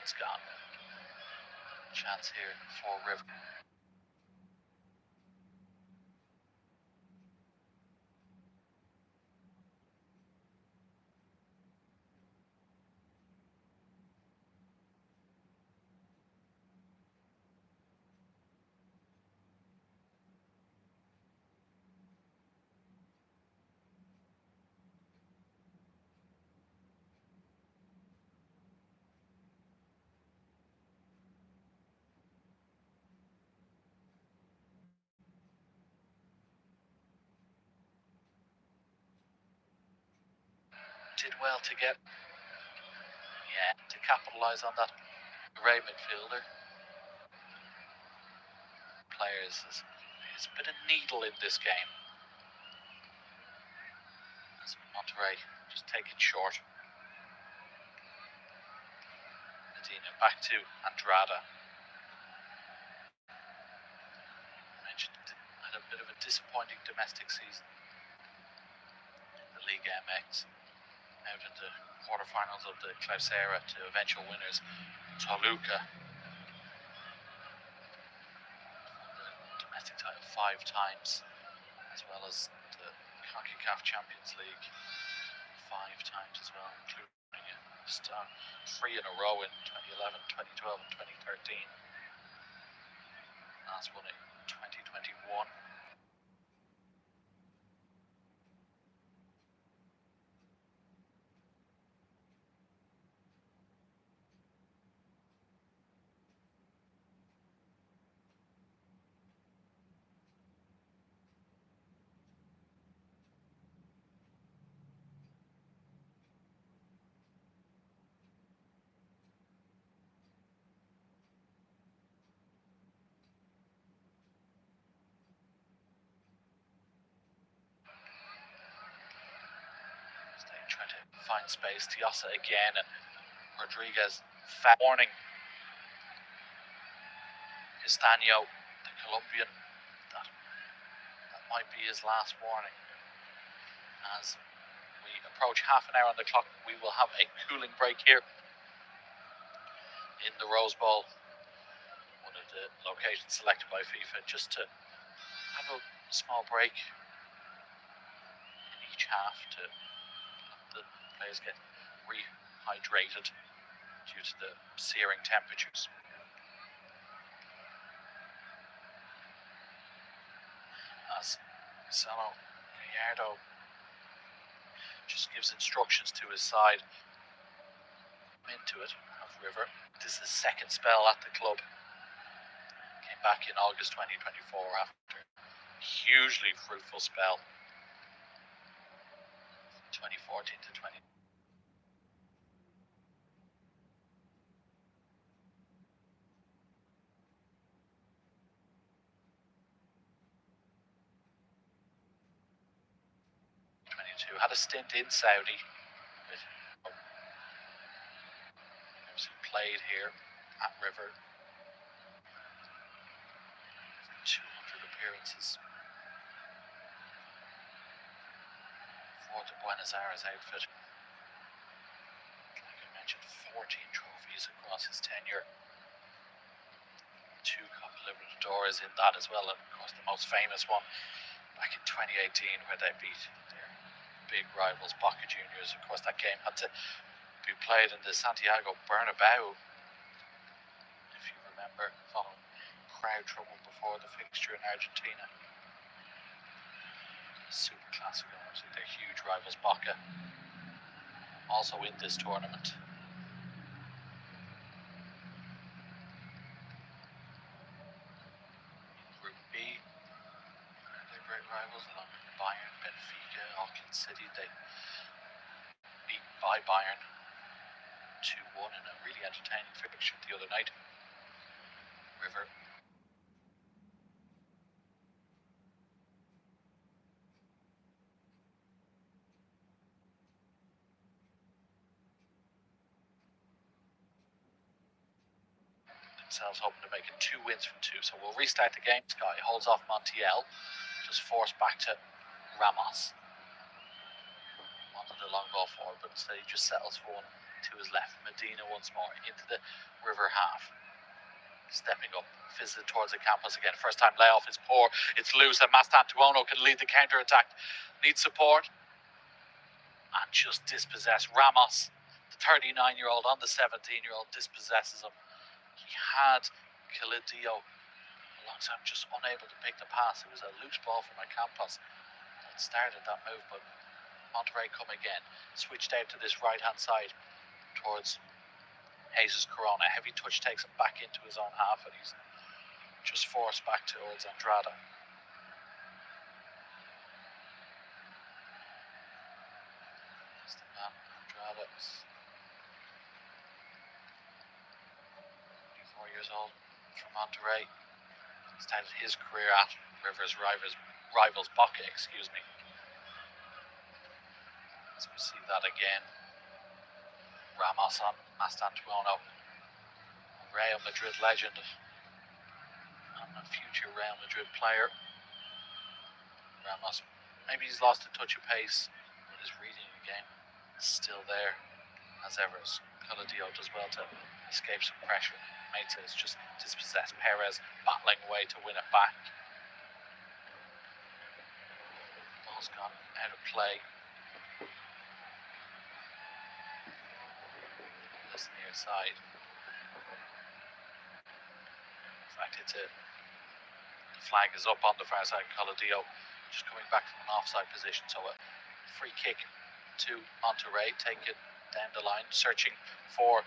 It's gone. Chance here for River. Did well to get, to capitalise on that Ray midfielder. Players is a bit of needle in this game. As Monterrey just take it short. Medina back to Andrada. Mentioned had a bit of a disappointing domestic season in the Liga MX. Out in the quarterfinals of the Clausura to eventual winners Toluca. The domestic title 5 times, as well as the Kickoff Champions League 5 times as well, including a start 3 in a row in 2011, 2012 and 2013. Last one in 2021. Trying to find space. Tiosa again, and Rodriguez warning. Castaño, the Colombian, that might be his last warning. As we approach half an hour on the clock, we will have a cooling break here in the Rose Bowl, one of the locations selected by FIFA, just to have a small break in each half to the players get rehydrated due to the searing temperatures. As Marcelo Gallardo just gives instructions to his side into it of River. This is his second spell at the club. Came back in August 2024 after a hugely fruitful spell 2014 to 20. Had a stint in Saudi. Played here at River. 200 appearances for the Buenos Aires outfit. Like I mentioned, 14 trophies across his tenure. 2 Copa Libertadores in that as well, and of course the most famous one back in 2018 where they beat their big rivals Boca Juniors. Of course that game had to be played in the Santiago Bernabeu, if you remember, following crowd trouble before the fixture in Argentina. Super Classico, they're huge rivals Boca, also in this tournament. Group B, they're great rivals along with Bayern, Benfica, Auckland City. They beat by Bayern 2-1 in a really entertaining fixture the other night. River. Themselves hoping to make it 2 wins from 2. So we'll restart the game. Sky holds off Montiel, just forced back to Ramos. Wanted a long ball forward, but instead he just settles for one. to his left. Medina once more into the River half. Stepping up, fizzes towards the campus again. First time layoff is poor. It's loose, and Mastantuono can lead the counter attack. Needs support. And just dispossess Ramos. The 39-year-old on the 17-year-old dispossesses him. He had Kilidio alongside, just unable to pick the pass. It was a loose ball from Campos that started that move, but Monterrey come again. Switched out to this right-hand side towards Jesus Corona. Heavy touch takes him back into his own half, and he's just forced back towards Andrada. That's the man, Andrada. 24 years old from Monterrey. Started his career at rivals Boca, excuse me. As we see that again. Ramos on Mastantuono, Real Madrid legend and a future Real Madrid player. Ramos, maybe he's lost a touch of pace, but his reading of the game is still there as ever. Coladio does well to escape some pressure. Mata is just dispossessed. Perez battling away to win it back. Ball's gone out of play. This near side. In fact, the flag is up on the far side. Coladio just coming back from an offside position. So a free kick to Monterrey, taken down the line, searching for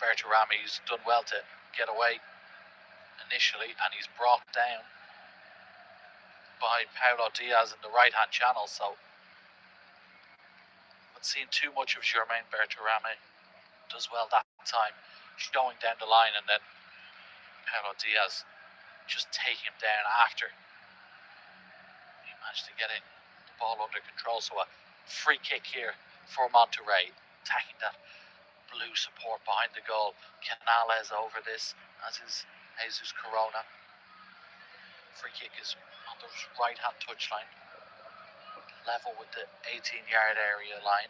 Bertarami. He's done well to get away initially, and he's brought down by Paulo Diaz in the right-hand channel. So haven't seen too much of Jermaine Bertarami. Does well that time, showing down the line, and then Paulo Diaz just taking him down after he managed to get the ball under control. So a free kick here for Monterrey, attacking that blue support behind the goal. Canales over this, as is Jesus Corona. Free kick is on the right-hand touchline, level with the 18-yard area line.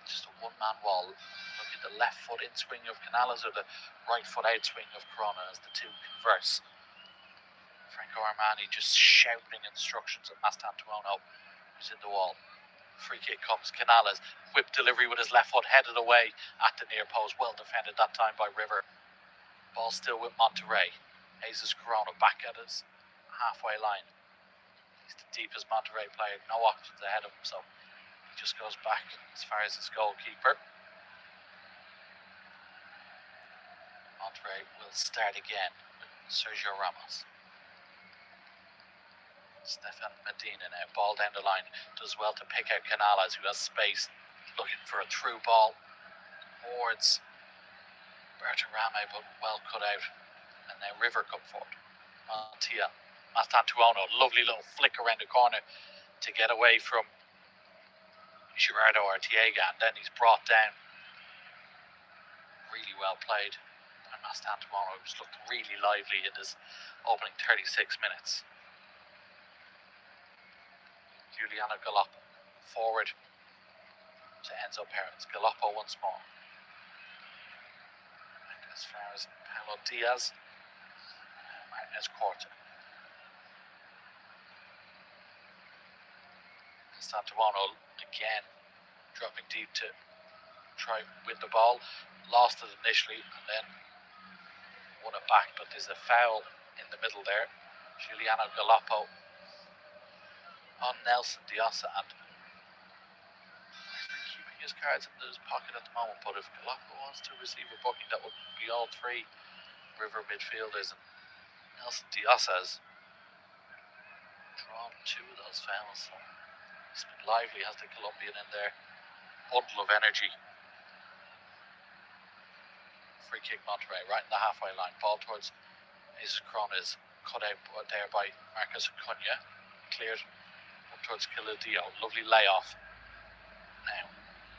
Just a one-man wall. Look at the left foot in swing of Canales or the right foot out swing of Corona as the two converse. Franco Armani just shouting instructions at Mastantuono, who's in the wall. Free kick comes. Canales, whip delivery with his left foot, headed away at the near post. Well defended that time by River. Ball still with Monterrey. Jesus Corona back at his halfway line. He's the deepest Monterrey player, no options ahead of him, so he just goes back as far as his goalkeeper. Monterrey will start again with Sergio Ramos. Stefan Medina now, ball down the line, does well to pick out Canales, who has space, looking for a through ball towards Bertarami, but well cut out. And now River come forward. Mastantuono, lovely little flick around the corner to get away from Gerardo Arteaga, and then he's brought down. Really well played by Mastantuono, who's looked really lively in his opening 36 minutes. Giuliano Galoppo forward to Enzo Perez. Galoppo once more. And as far as Paulo Diaz, Martinez Corta. Mastantuono again dropping deep to try win the ball. Lost it initially and then won it back, but there's a foul in the middle there. Giuliano Galoppo on Nelson Diossa, and keeping his cards in his pocket at the moment, but if Galoppo wants to receive a booking, that would be all three River midfielders, and Nelson Diossa has drawn two of those fouls, so he's been lively, has the Colombian in there. Bundle of energy. Free kick Monterrey, right in the halfway line. Ball towards Jesus Corona is cut out there by Marcus Acuna. Cleared up towards Kilidio. Lovely layoff. Now,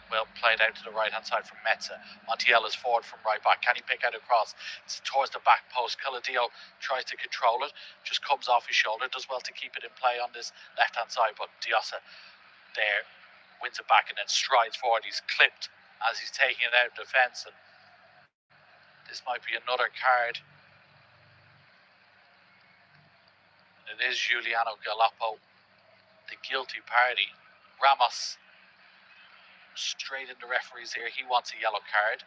well played out to the right-hand side from Metza. Montiel is forward from right back. Can he pick out a cross? It's towards the back post. Kilidio tries to control it. Just comes off his shoulder. Does well to keep it in play on this left-hand side, but Diossa there wins it back and then strides forward. He's clipped as he's taking it out of defence, and this might be another card. It is Giuliano Galoppo, the guilty party. Ramos straight in the referee's ear. He wants a yellow card.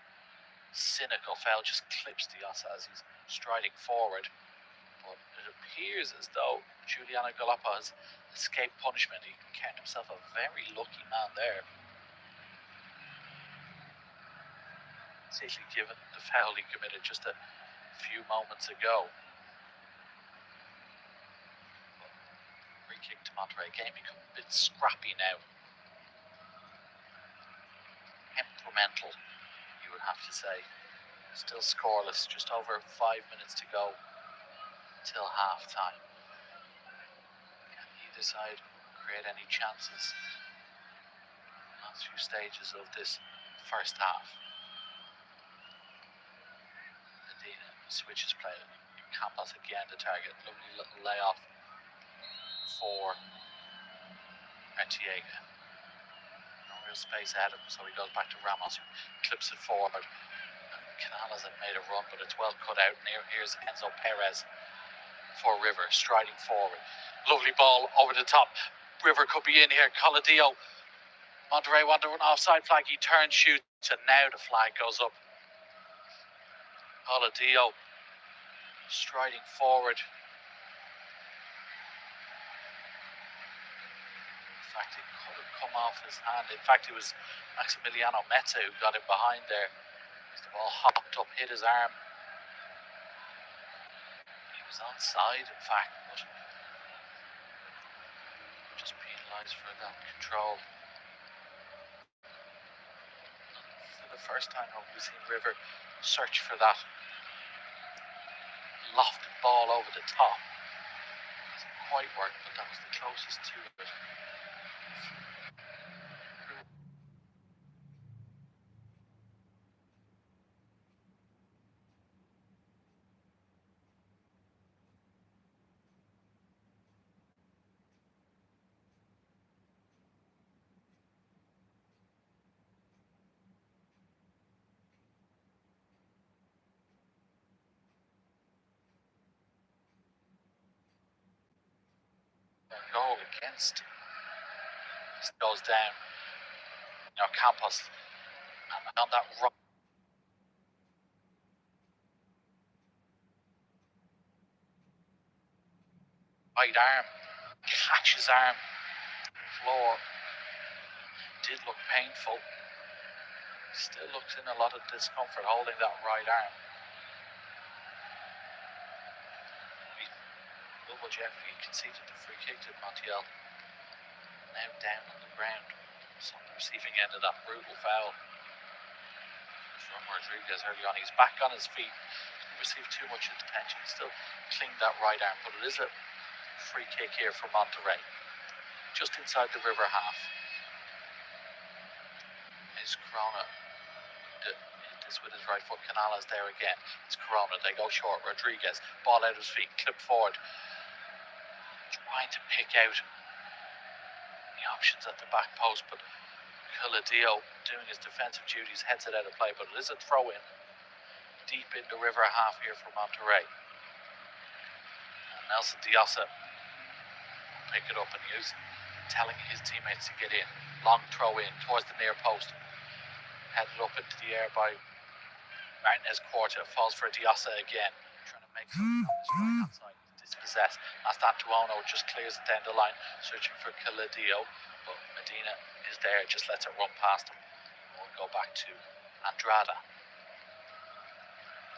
Cynical foul, just clips Diaz as he's striding forward. But it appears as though Giuliano Galoppo has escaped punishment. He counted himself a very lucky man there, particularly given the foul he committed just a few moments ago. Free kick to Monterrey. Game become a bit scrappy now. Temperamental, you would have to say. Still scoreless, just over 5 minutes to go till half time. Can either side create any chances in the last few stages of this first half? Medina switches play. Campos again the target. Lovely little layoff for Artiega. No real space ahead of him, so he goes back to Ramos, who clips it forward. Canales had made a run, but it's well cut out. And here's Enzo Perez for River, striding forward. Lovely ball over the top. River could be in here. Coladio. Monterrey want an offside flag. He turns, shoots, and now the flag goes up. Coladio striding forward. In fact, it could have come off his hand. In fact, it was Maximiliano Meza who got him behind there. The ball hopped up, hit his arm. He was onside, in fact, but just penalised for that control. For the first time, we've seen River search for that lofted ball over the top. It doesn't quite work, but that was the closest to it. Goal against. This goes down. Now Campos on that right arm, catches arm, floor. Did look painful. Still looks in a lot of discomfort holding that right arm. Wilbur Jeffrey conceded the free kick to Montiel. Now down on the ground. So on the receiving end of that brutal foul from Rodriguez early on. He's back on his feet. He received too much attention. He still clinged that right arm, but it is a free kick here for Monterrey. Just inside the River half. Is Corona. Hit this with his right foot. Canales there again. It's Corona. They go short. Rodriguez. Ball out of his feet. Clip forward. Trying to pick out the options at the back post, but Coladio doing his defensive duties heads it out of play, but it is a throw in deep in the River half here for Monterrey. And Nelson Diasa will pick it up, and he is telling his teammates to get in. Long throw in towards the near post, headed up into the air by Martinez Quarta. Falls for Diasa again, trying to make something on his right hand side. Dispossessed. Astantuono just clears it down the line, searching for Coladio, but Medina is there, just lets it run past him. We'll go back to Andrada.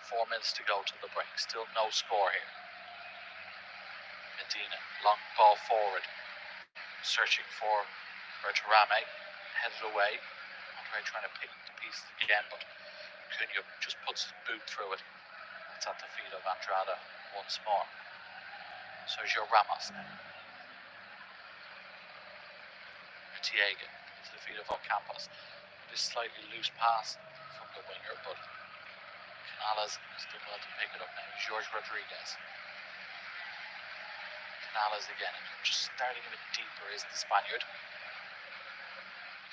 4 minutes to go to the break. Still no score here. Medina, long ball forward, searching for Bertarame, headed away. Monterrey trying to pick the pieces again, but Cunha just puts his boot through it. It's at the feet of Andrada once more. Sergio Ramos now. Artiega to the feet of Campos. This slightly loose pass from the winger, but Canales still able to pick it up now. Jorge Rodriguez. Canales again, just starting a bit deeper is the Spaniard.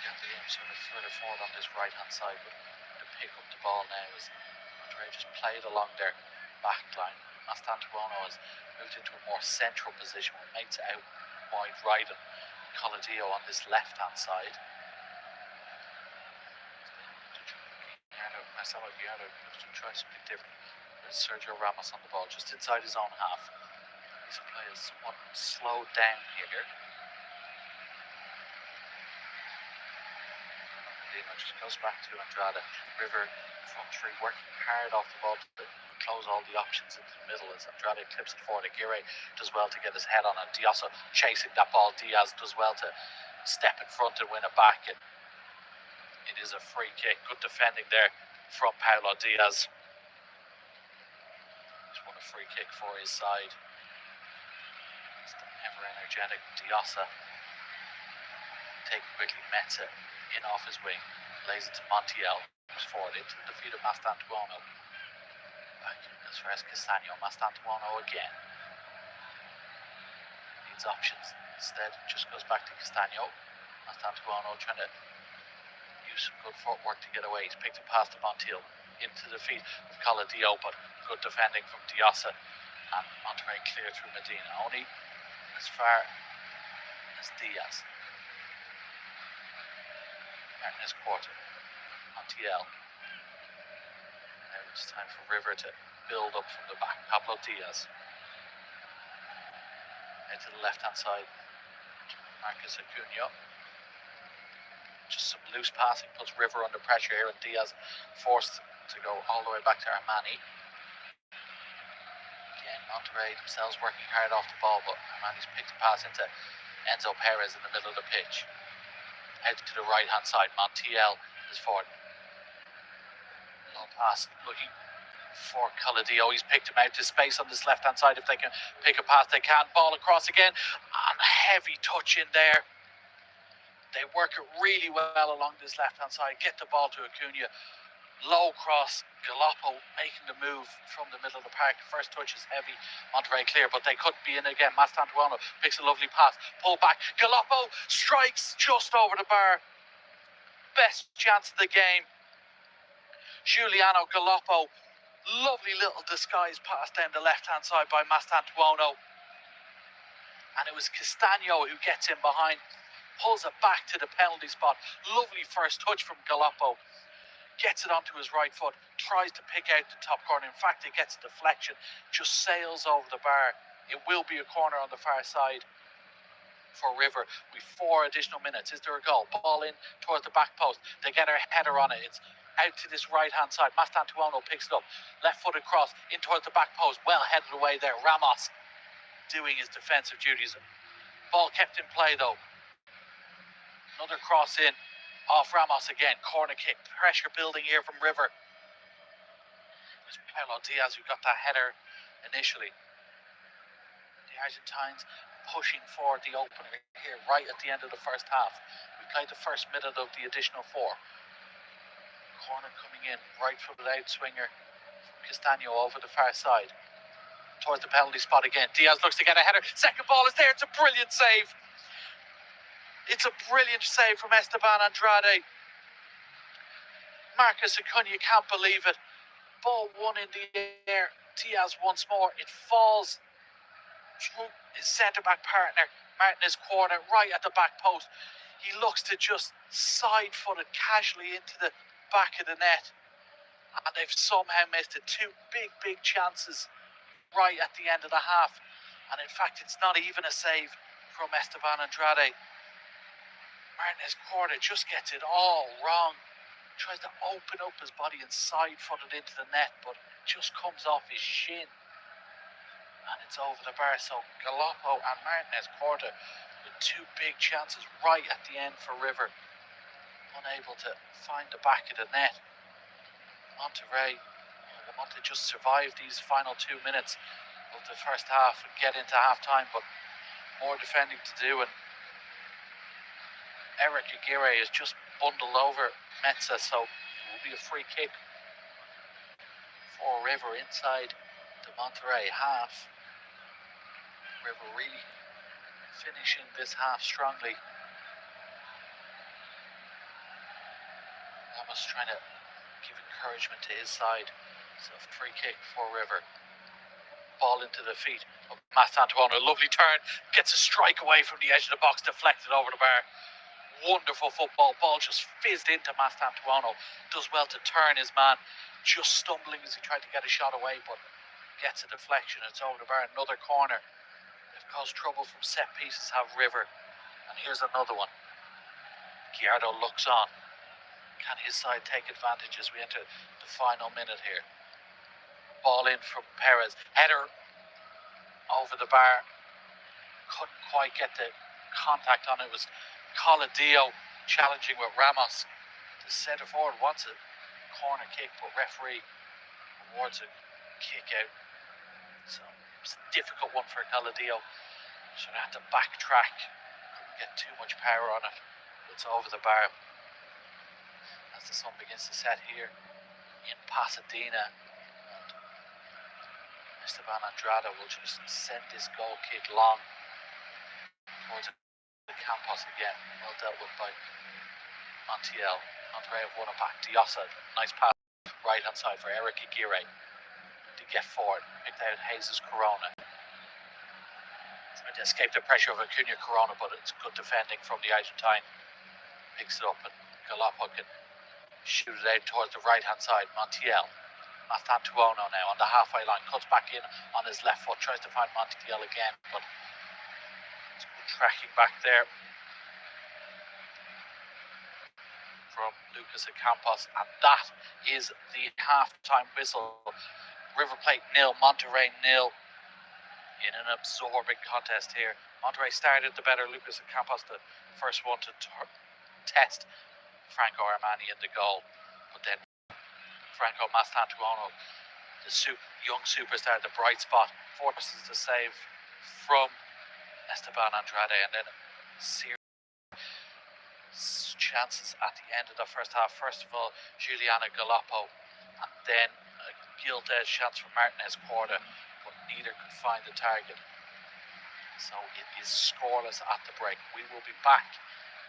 Get the game sort of further forward on this right hand side, but to pick up the ball now as Monterrey just played along their back line. Mastantuono has moved into a more central position with mates out wide right and Coladio on this left hand side. Marcelo Guiardo to try something different. There's Sergio Ramos on the ball just inside his own half. His play is somewhat slowed down here. Medina just goes back to Andrade. River front three working hard off the ball to close all the options into the middle as Andrade clips it forward. Aguirre does well to get his head on it. Diosso chasing that ball. Diaz does well to step in front and win it back. And it is a free kick. Good defending there from Paulo Diaz. He's won a free kick for his side. It's the ever energetic Diossa. Taking quickly Metza in off his wing. Lays it to Montiel. Moves forward into the defeat of Mastantuono. Back as far as Castagno. Mastantuono again. Needs options. Instead, just goes back to Castagno. Mastantuono trying to use some good footwork to get away. He's picked a pass to Montiel into the feet of Coladio, but good defending from Diossa, and Monterrey clear through Medina. Only as far as Diaz. Martinez quarter. Montiel. Now it's time for River to build up from the back. Pablo Diaz. Head to the left hand side. Marcus Acuna. Just some loose passing puts River under pressure here, and Diaz forced to go all the way back to Armani. Again, Monterrey themselves working hard off the ball, but Armani's picked a pass into Enzo Perez in the middle of the pitch. Out to the right hand side, Montiel is forward. Long pass, looking for Coladio. He's picked him out to space on this left hand side. If they can pick a pass, they can. Ball across again, and heavy touch in there. They work it really well along this left-hand side. Get the ball to Acuna. Low cross. Galoppo making the move from the middle of the park. First touch is heavy. Monterrey clear, but they couldn't be in again. Mastantuono picks a lovely pass. Pull back. Galoppo strikes just over the bar. Best chance of the game. Giuliano Galoppo. Lovely little disguise pass down the left-hand side by Mastantuono. And it was Castagno who gets in behind. Pulls it back to the penalty spot. Lovely first touch from Galoppo. Gets it onto his right foot. Tries to pick out the top corner. In fact, it gets a deflection. Just sails over the bar. It will be a corner on the far side for River. With 4 additional minutes. Is there a goal? Ball in towards the back post. They get a header on it. It's out to this right hand side. Mastantuono picks it up. Left foot across. In towards the back post. Well headed away there. Ramos doing his defensive duties. Ball kept in play though. Another cross in, off Ramos again, corner kick, pressure building here from River. It was Paulo Diaz who got that header initially. The Argentines pushing forward the opener here right at the end of the first half. We played the first minute of the additional 4. Corner coming in, right footed out swinger from Castagno over the far side. Towards the penalty spot again. Diaz looks to get a header. Second ball is there, it's a brilliant save. It's a brilliant save from Esteban Andrade. Marcus Acuna, you can't believe it. Ball one in the air. Diaz once more. It falls through his centre-back partner, Martinez quarter, right at the back post. He looks to just side-foot it casually into the back of the net. And they've somehow missed it. 2 big chances right at the end of the half. And in fact, it's not even a save from Esteban Andrade. Martinez quarter just gets it all wrong. Tries to open up his body and side-foot it into the net, but it just comes off his shin. And it's over the bar. So Galoppo and Martinez quarter with 2 big chances right at the end for River. Unable to find the back of the net. Monterrey want to just survive these final 2 minutes of the first half and get into half-time, but more defending to do, and Eric Aguirre is just bundled over Metza, so it will be a free kick for River inside the Monterrey half. River really finishing this half strongly. Ramos trying to give encouragement to his side. So free kick for River. Ball into the feet of Mastantuono. Lovely turn. Gets a strike away from the edge of the box. Deflected over the bar. Wonderful football. Ball just fizzed into Mastantuono. Does well to turn his man. Just stumbling as he tried to get a shot away, but gets a deflection. It's over the bar. Another corner. They've caused trouble from set pieces, have River. And here's another one. Giardo looks on. Can his side take advantage as we enter the final minute here? Ball in from Perez. Header over the bar. Couldn't quite get the contact on it. It was Coladio challenging with Ramos. The centre forward wants a corner kick, but referee awards a kick out. So it's a difficult one for Coladio. Should have to backtrack. Couldn't get too much power on it. It's over the bar. As the sun begins to set here in Pasadena. Esteban Andrade will just send this goal kick long towards the Campos again. Well dealt with by Montiel. Monterrey have won it back. Diosa, nice pass right hand side for Eric Aguirre to get forward. Picked out Jesus Corona. Trying to escape the pressure of Acuna Corona, but it's good defending from the Argentine. Picks it up and Galapa can shoot it out towards the right hand side. Montiel. Mastantuono now on the halfway line, cuts back in on his left foot, tries to find Montiel again, but it's good tracking back there from Lucas Campos, and that is the half-time whistle. River Plate 0, Monterrey 0 in an absorbing contest here. Monterrey started the better. Lucas Campos, the first one to test Franco Armani in the goal, but then Franco Mastantuono, the young superstar, the bright spot, forces the save from Esteban Andrade, and then serious chances at the end of the first half. First of all, Juliana Galapo, and then a gilt-edged chance for Martinez Porta, but neither could find the target. So it is scoreless at the break. We will be back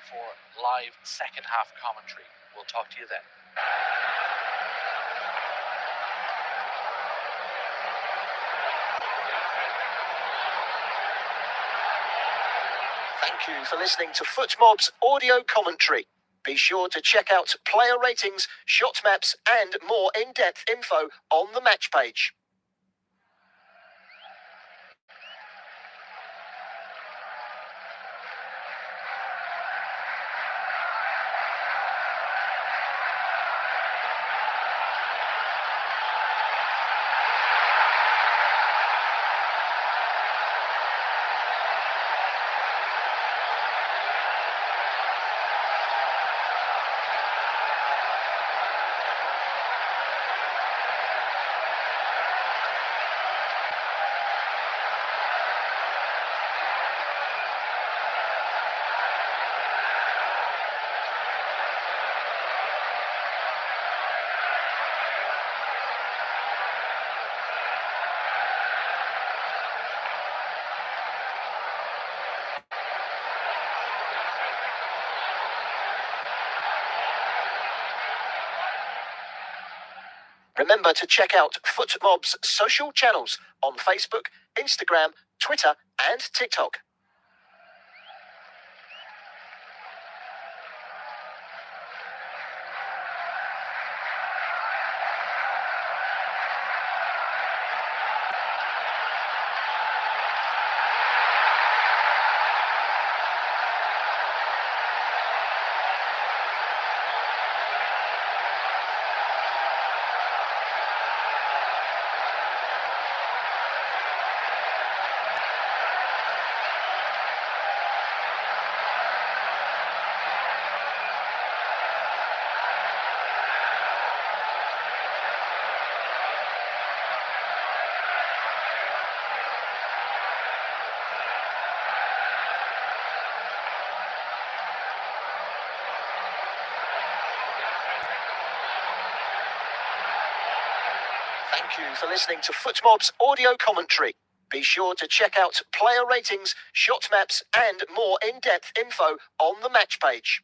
for live second half commentary. We'll talk to you then. Thank you for listening to FootMob's audio commentary. Be sure to check out player ratings, shot maps, and more in-depth info on the match page. Remember to check out FootMob's social channels on Facebook, Instagram, Twitter, and TikTok. Thank you for listening to FootMob's audio commentary. Be sure to check out player ratings, shot maps, and more in-depth info on the match page.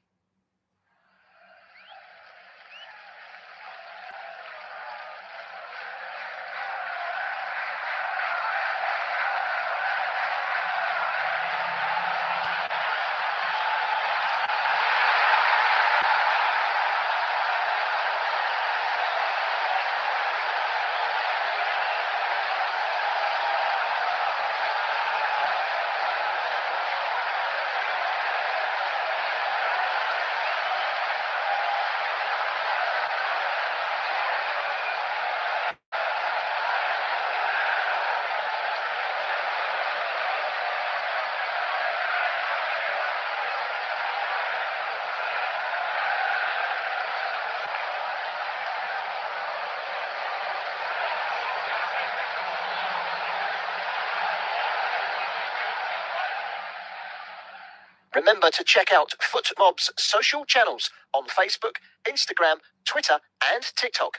Remember to check out FootMob's social channels on Facebook, Instagram, Twitter, and TikTok.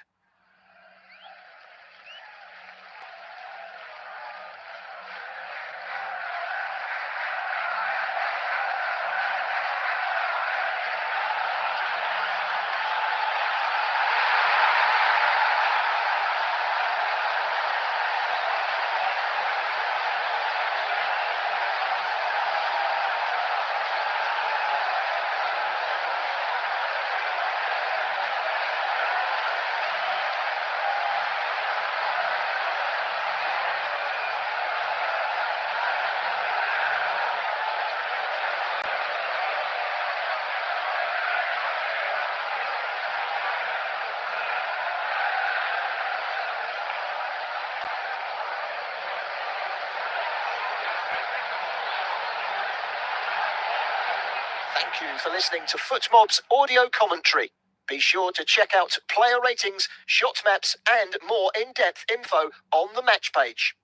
Thank you for listening to FootMob's audio commentary. Be sure to check out player ratings, shot maps, and more in-depth info on the match page.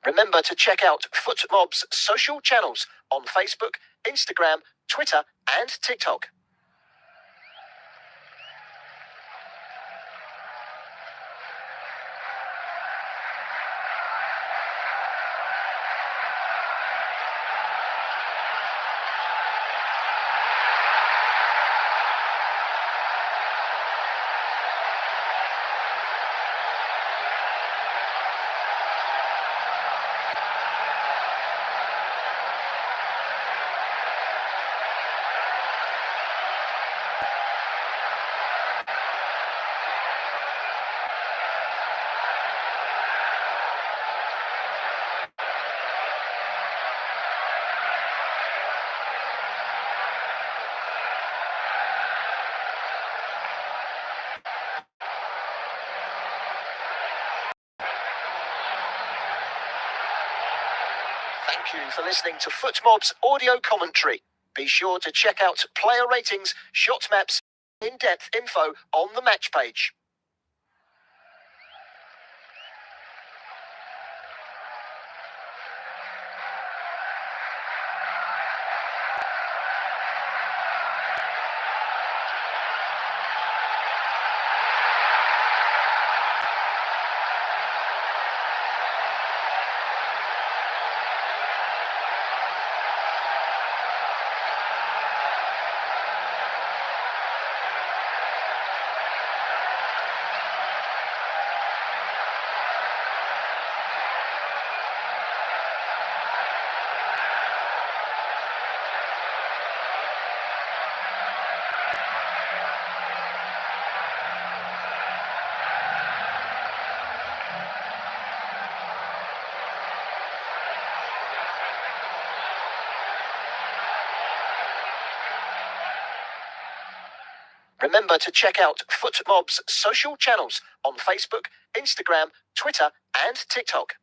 Remember to check out FootMob's social channels on Facebook, Instagram, Twitter, and TikTok. Thank you for listening to FootMob's audio commentary. Be sure to check out player ratings, shot maps, in-depth info on the match page. Remember to check out FootMob's social channels on Facebook, Instagram, Twitter, and TikTok.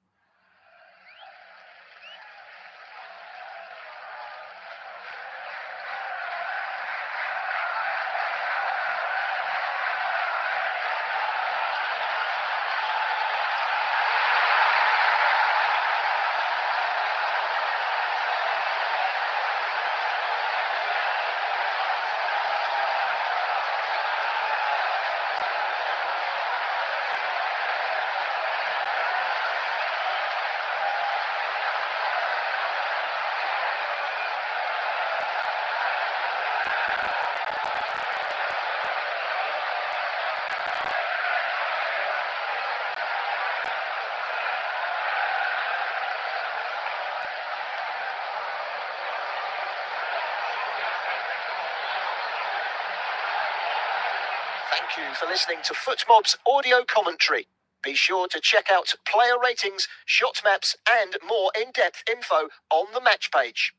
Thank you for listening to FootMob's audio commentary. Be sure to check out player ratings, shot maps, and more in-depth info on the match page.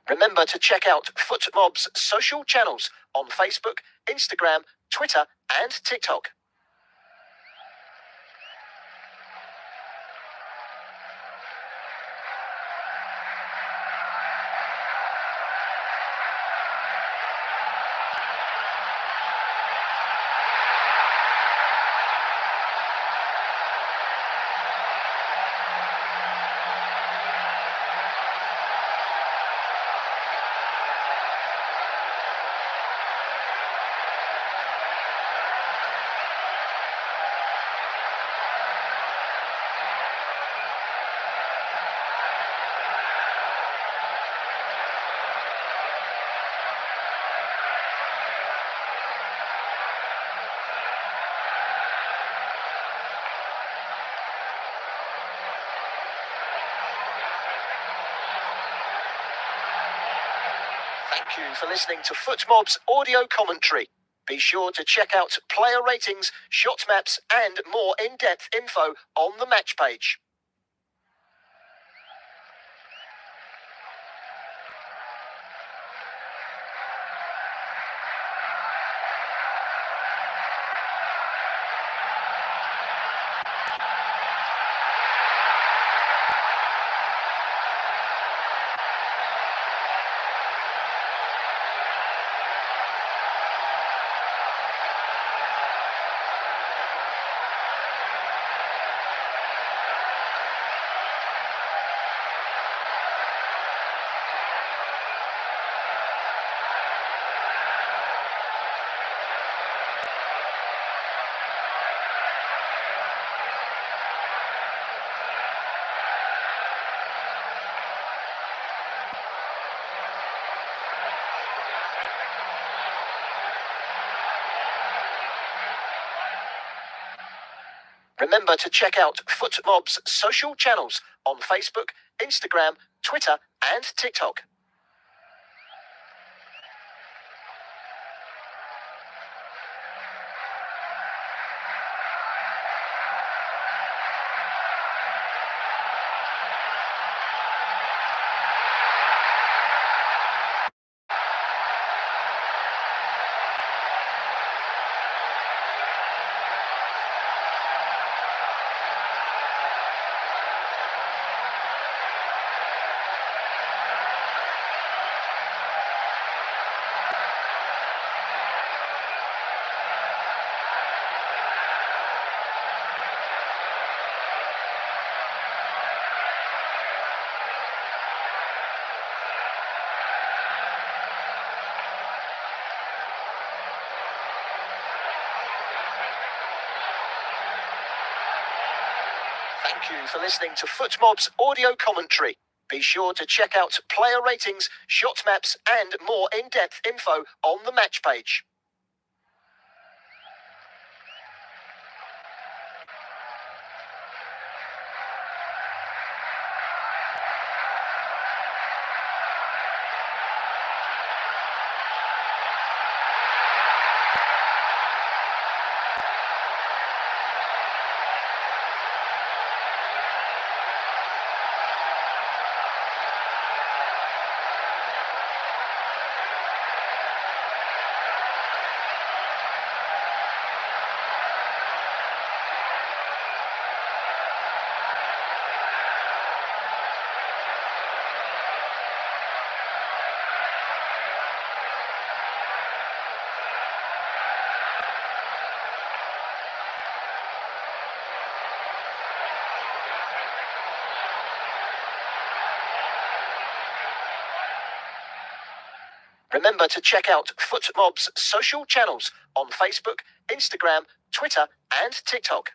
Remember to check out FootMob's social channels on Facebook, Instagram, Twitter, and TikTok. Thank you for listening to FootMob's audio commentary. Be sure to check out player ratings, shot maps, and more in-depth info on the match page. Remember to check out FootMob's social channels on Facebook, Instagram, Twitter, and TikTok. Thank you for listening to FootMob's audio commentary. Be sure to check out player ratings, shot maps, and more in-depth info on the match page. Remember to check out FootMob's social channels on Facebook, Instagram, Twitter, and TikTok.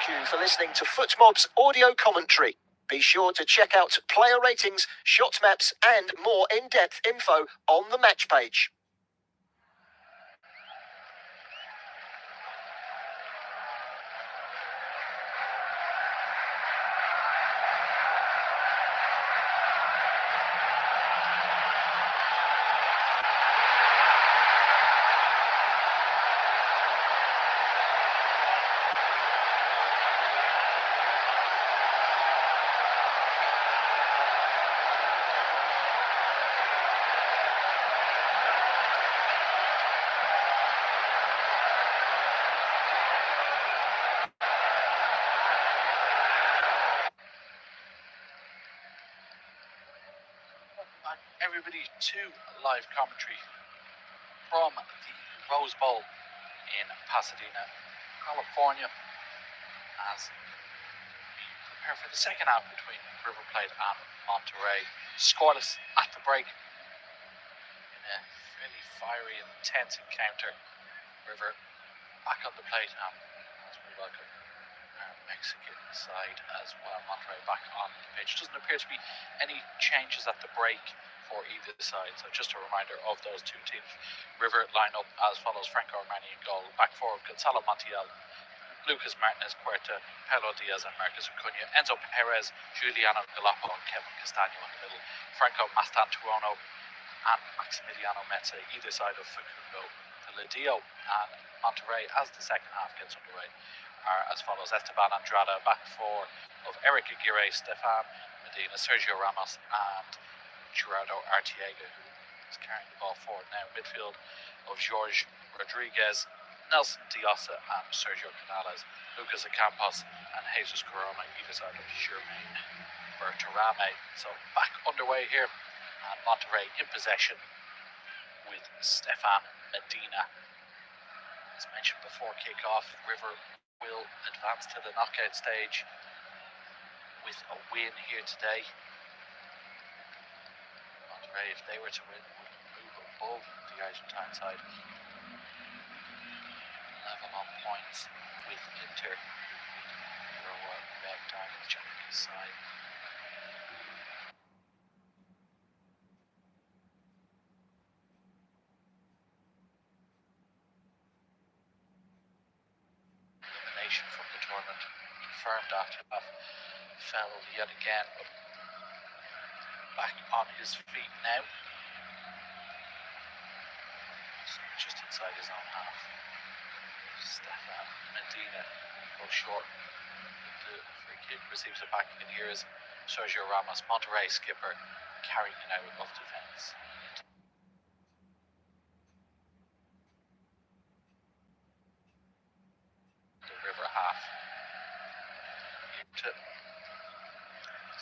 Thank you for listening to FootMob's audio commentary. Be sure to check out player ratings, shot maps, and more in-depth info on the match page. Everybody to live commentary from the Rose Bowl in Pasadena, California, as we prepare for the second half between River Plate and Monterrey. Scoreless at the break in a fairly fiery and intense encounter. River back on the plate, and as we welcome our Mexican side as well. Monterrey back on the pitch. Doesn't appear to be any changes at the break for either side. So just a reminder of those two teams. River line up as follows: Franco Armani in goal. Back four, Gonzalo Montiel, Lucas Martinez, Puerta, Paulo Diaz and Marcus Acuna. Enzo Perez, Juliano Galapo and Kevin Castaño in the middle. Franco Mastantuono and Maximiliano Metze either side of Facundo Ladio. And Monterrey, as the second half gets underway, are as follows: Esteban Andrada, back four of Eric Aguirre, Stefan Medina, Sergio Ramos and Gerardo Arteaga, who is carrying the ball forward now. Midfield of Jorge Rodriguez, Nelson Diosa and Sergio Canales, Lucas Ocampos and Jesus Corona either side of Germain Berterame. So back underway here, and Monterrey in possession with Stefan Medina. As mentioned before kickoff, River will advance to the knockout stage with a win here today. Monterrey, if they were to win, would move above the Argentine side, level on points with Inter, who are red diamond Japanese side. Elimination from the tournament confirmed after that fell yet again, but back on his feet now. So just inside his own half. Stefan Medina goes short. The free kick receives it back, and here is Sergio Ramos, Monterrey skipper, carrying it out of defence. The River half. Into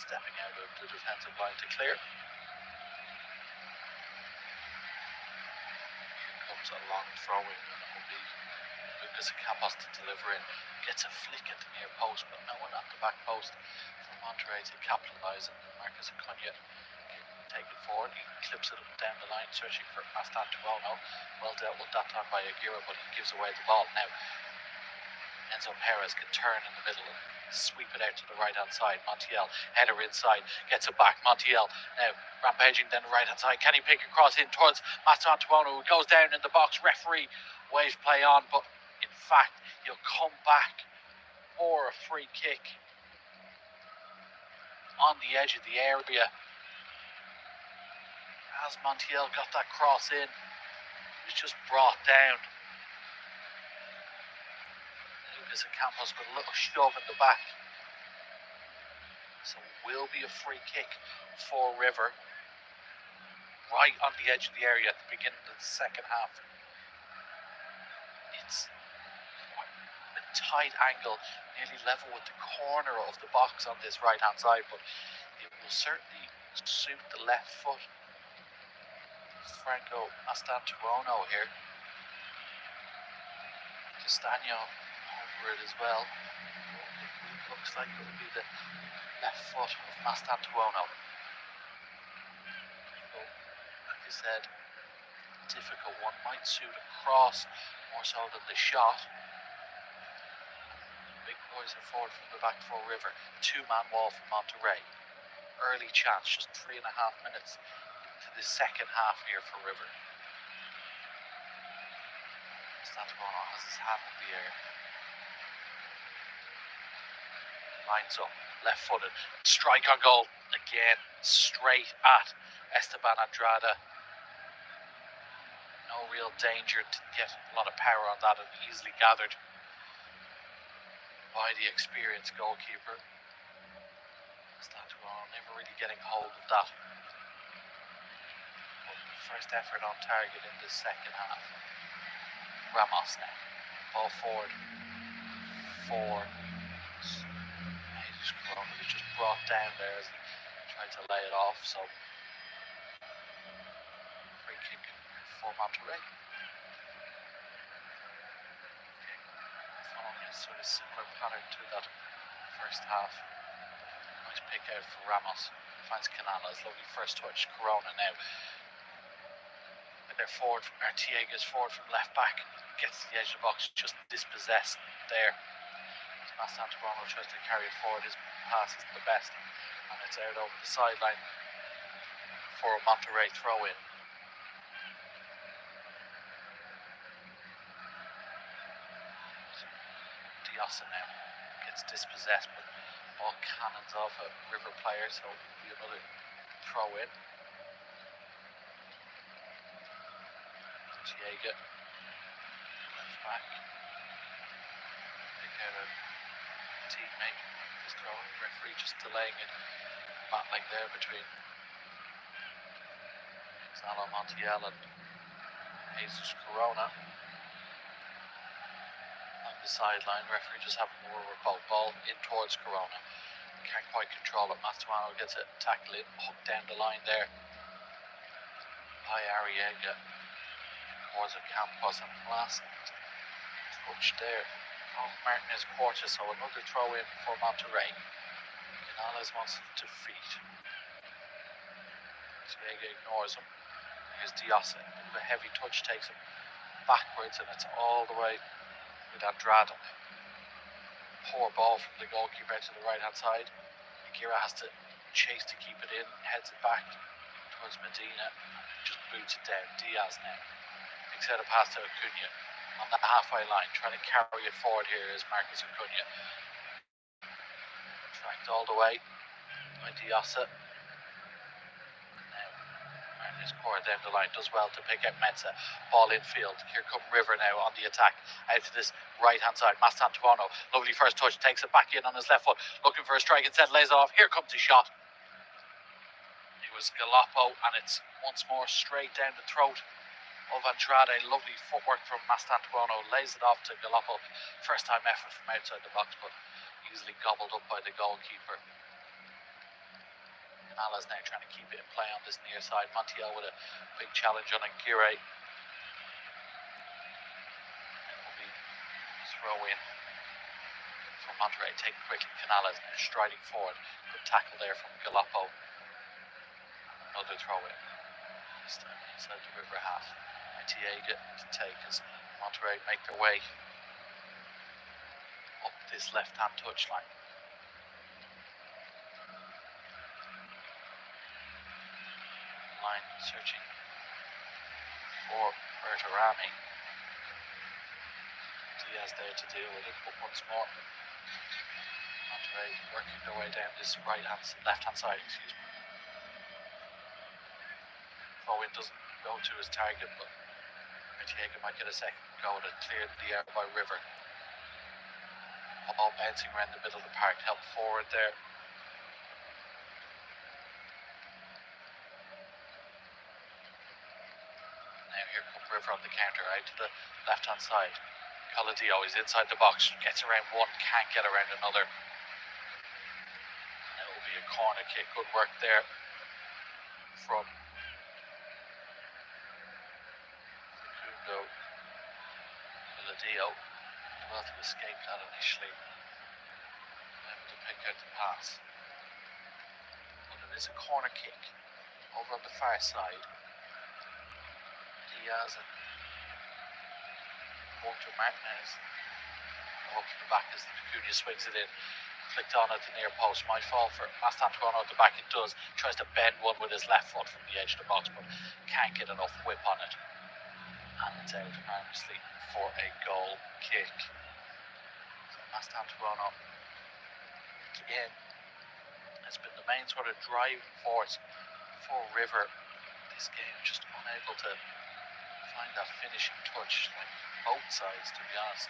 stepping out of the defensive line to clear. Here comes a long throw-in, and it will be Lucas Ocampos to deliver in. Gets a flick at the near post, but no one at the back post for Monterrey to capitalise, and Marcus Acuna can take it forward. He clips it down the line, searching for Mastantuono. Well dealt with that time by Aguirre, but he gives away the ball. Now Enzo Perez can turn in the middle and sweep it out to the right hand side. Montiel, header inside, gets it back. Montiel now rampaging down the right hand side. Can he pick across in towards Mastantuono, who goes down in the box? Referee waves play on, but in fact He'll come back for a free kick on the edge of the area. As Montiel got that cross in, he was just brought down. Lucas Campos with a little shove in the back. So it will be a free kick for River. Right on the edge of the area at the beginning of the second half. It's a tight angle, nearly level with the corner of the box on this right hand side, but it will certainly suit the left foot. Franco Mastantuono here. Castagno over it as well. It looks like it will be the left foot of Mastantuono. Like I said, difficult one. Might suit a cross more so than the shot. Big boys are forward from the back for River. Two-man wall for Monterrey. Early chance, just 3.5 minutes to the second half here for River. Mastantuono has his hand in the air. Lines up, left-footed, strike on goal again, straight at Esteban Andrada. No real danger to get a lot of power on that, and easily gathered by the experienced goalkeeper. Mastantuono never really getting hold of that. But first effort on target in the second half. Ramos now, ball forward for Corona, was just brought down there as he tried to lay it off, so free kick for Monterrey. Following a sort of similar pattern to that first half. Nice pick out for Ramos. Finds Canales, lovely first touch. Corona now. They're forward from Artiega's forward from left back. Gets to the edge of the box, just dispossessed there. Mastantuono tries to carry it forward. His pass isn't the best, and it's out over the sideline for a Monterrey throw-in. Diossa now gets dispossessed, but ball cannons off a River player, so it will be another throw-in. Artiega, left back, pick out a teammate. This throw, referee just delaying it, battling there between Gonzalo Montiel and Jesus Corona. On the sideline, referee just having more of a ball in towards Corona. Can't quite control it. Mastuano gets a tackle in, hooked down the line there by Arriaga. Towards a Campos, and last touch there. Oh, Martinez Quarter, so another throw in for Monterrey. Canales wants it to feet. Artiega ignores him. Here's Diossa. A bit of a heavy touch takes him backwards, and it's all the way with Andrada. Poor ball from the goalkeeper to the right hand side. Akira has to chase to keep it in, heads it back towards Medina, just boots it down. Diaz now. Picks out a pass to Acuna. On the halfway line, trying to carry it forward here is Marcus Acuna. Tracked all the way by Diossa. Now, Martinez Core down the line, does well to pick out Mensah. Ball infield. Here come River now on the attack. Out to this right hand side. Mastantuono, lovely first touch, takes it back in on his left foot. Looking for a strike instead, lays it off. Here comes his shot. It was Galoppo, and it's once more straight down the throat of Andrade. Lovely footwork from Mastantuono, lays it off to Galoppo. First time effort from outside the box, but easily gobbled up by the goalkeeper. Canales now trying to keep it in play on this near side. Montiel with a big challenge on Aguirre. It will be throw in from Monterrey. Taken quickly. Canales now striding forward. Good tackle there from Galoppo. Another throw in. This time inside the River half. Artiega to take as Monterrey make their way up this left-hand touchline. Line searching for Bertarami. Diaz there to deal with it, but once more, Monterrey working their way down this left-hand side, excuse me. Throw-in doesn't go to his target, but Piala might get a second go to clear the air by River. Ball bouncing around the middle of the park, help forward there. Now here comes River on the counter, out to the left-hand side. Coladio is inside the box, gets around one, can't get around another. It will be a corner kick, good work there from Coladio. Well to escape that initially. Able to pick out the pass. But it is a corner kick over on the far side. Diaz and Walter Martinez up to the back as Dunia swings it in. Flicked on at the near post. Might fall for Mastantuono at the back. It does. Tries to bend one with his left foot from the edge of the box, but can't get enough whip on it. And it's out harmlessly for a goal kick. So Mastantuono again has been the main sort of driving force for River this game, just unable to find that finishing touch, like both sides, to be honest.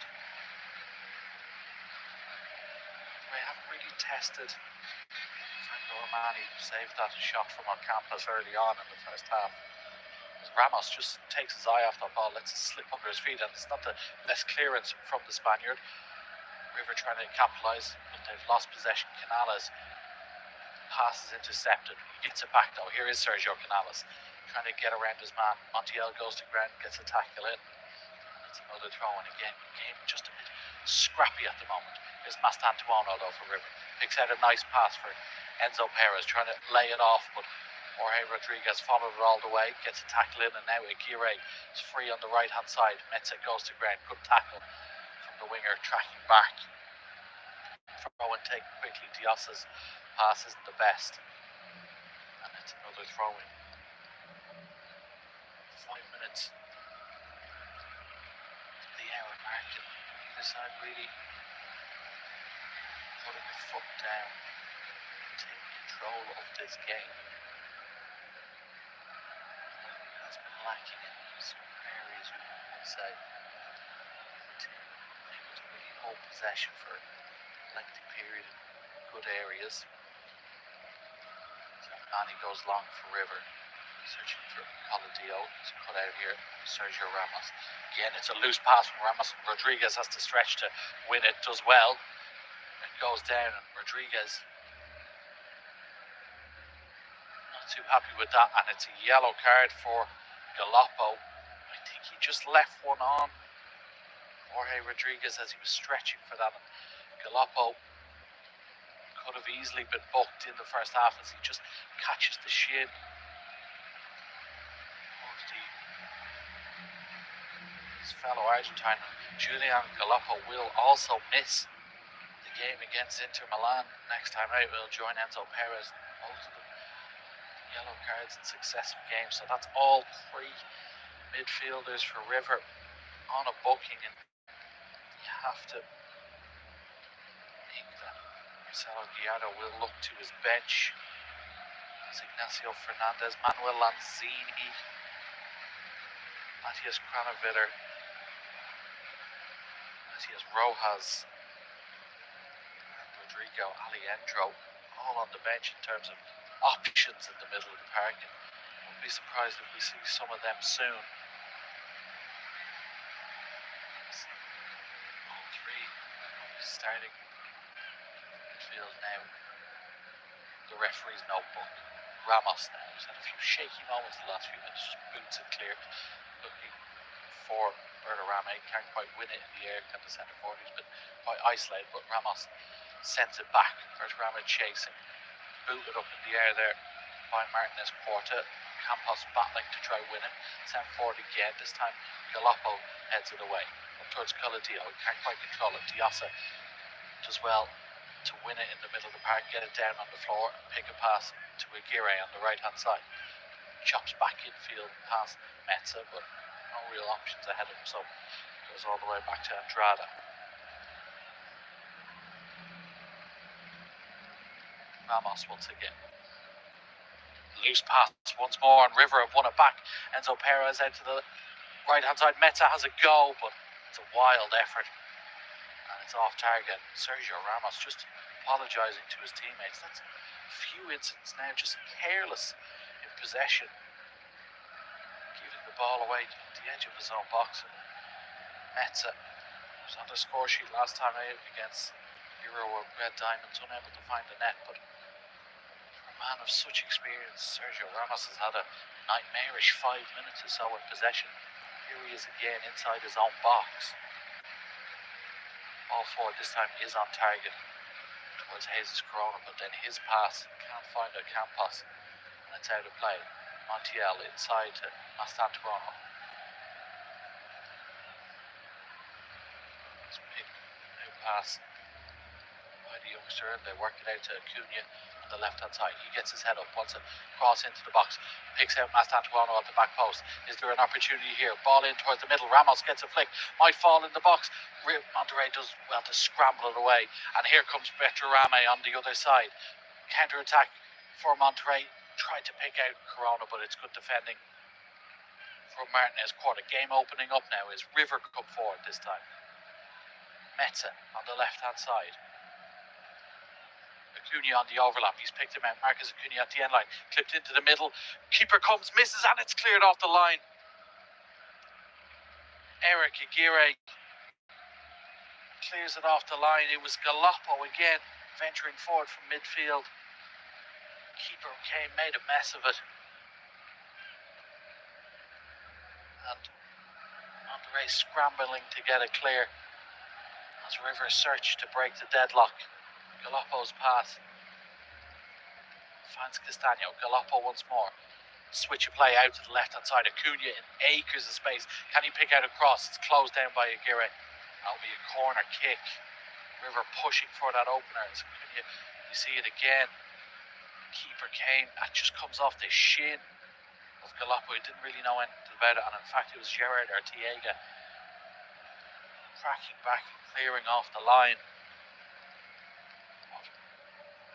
They haven't really tested. Franco Romani saved that shot from Alcampas early on in the first half. Ramos just takes his eye off that ball, lets it slip under his feet, and it's not the best clearance from the Spaniard. River trying to capitalise, but they've lost possession. Canales pass is intercepted. He gets it back though. Here is Sergio Canales trying to get around his man. Montiel goes to ground, gets a tackle in. It's another throw in again. Game just a bit scrappy at the moment. Here's Mastantuono though for River. Picks out a nice pass for Enzo Perez, trying to lay it off, but Jorge Rodriguez followed it all the way, gets a tackle in, and now Aguirre is free on the right hand side. Metza goes to ground, good tackle from the winger, tracking back. Throw and take quickly. Diaz's pass isn't the best, and it's another throw in. 5 minutes to the hour mark, and either side really putting the foot down, taking control of this game. Has been lacking in some areas, we would say. Able to really hold possession for a lengthy period in good areas. So Nani goes long for River, searching for Coladio. He's cut out here. Sergio Ramos. Again, it's a loose pass from Ramos. Rodriguez has to stretch to win it. Does well. It goes down, and Rodriguez not too happy with that, and it's a yellow card for Galoppo. I think he just left one on Jorge Rodriguez as he was stretching for that. And Galoppo could have easily been booked in the first half as he just catches the shin of his fellow Argentine. Julian Galoppo will also miss the game against Inter Milan next time out. Will join Enzo Perez. Both of them yellow cards in successive games, so that's all three midfielders for River on a booking, and you have to think that Marcelo Gallardo will look to his bench. As Ignacio Fernandez, Manuel Lanzini, Matias Kranevitter, Matias Rojas, and Rodrigo Aliendro all on the bench in terms of options in the middle of the park, and won't be surprised if we see some of them soon. All three starting midfield now. The referee's notebook. Ramos now. He's had a few shaky moments the last few minutes. Just boots it clear. Looking for Bertarame. Can't quite win it in the air. Can the centre forward? He's been quite isolated, but Ramos sends it back. Bertarame chasing. Booted up in the air there by Martinez Quarta. Campos battling to try win it. Sent forward again. This time Galoppo heads it away. Up towards Coladio. He can't quite control it. Diasa does well to win it in the middle of the park, get it down on the floor, and pick a pass to Aguirre on the right hand side. Chops back infield past Metza, but no real options ahead of him. So Goes all the way back to Andrade. Ramos once again. Loose pass once more, and River have won it back. Enzo Perez out to the right-hand side. Meza has a go, but it's a wild effort. And it's off target. Sergio Ramos just apologising to his teammates. That's a few incidents now, just careless in possession. Giving the ball away to the edge of his own box. And Meza was on the score sheet last time out against Hero with Red Diamonds, unable to find the net, but for a man of such experience, Sergio Ramos has had a nightmarish 5 minutes or so in possession. Here he is again inside his own box. All forward this time is on target towards Jesus Corona, but then his pass can't find a Campos, and it's out of play. Montiel inside to Mastantuono. It's a big new pass by the youngster, and they work it out to Cunha on the left hand side. He gets his head up, wants to cross into the box, picks out Mastantuono at the back post. Is there an opportunity here? Ball in towards the middle. Ramos gets a flick, might fall in the box. Monterrey does well to scramble it away, and here comes Betrarame on the other side. Counter attack for Monterrey. Tried to pick out Corona, but it's good defending from Martinez Quarta. Game opening up now is River come forward this time. Meza on the left hand side. Acuna on the overlap. He's picked him out. Marcus Acuna at the end line. Clipped into the middle. Keeper comes, misses, and it's cleared off the line. Eric Aguirre clears it off the line. It was Galoppo again venturing forward from midfield. Keeper came, made a mess of it. And Monterrey scrambling to get it clear as River searched to break the deadlock. Galoppo's pass finds Castagno. Galoppo once more. Switch of play out to the left hand side. Acuna in acres of space. Can he pick out a cross? It's closed down by Aguirre. That'll be a corner kick. River pushing for that opener. Acuna, you see it again. Keeper came, that just comes off the shin of Galoppo. He didn't really know anything about it, and in fact it was Gerard Arteaga cracking back and clearing off the line. But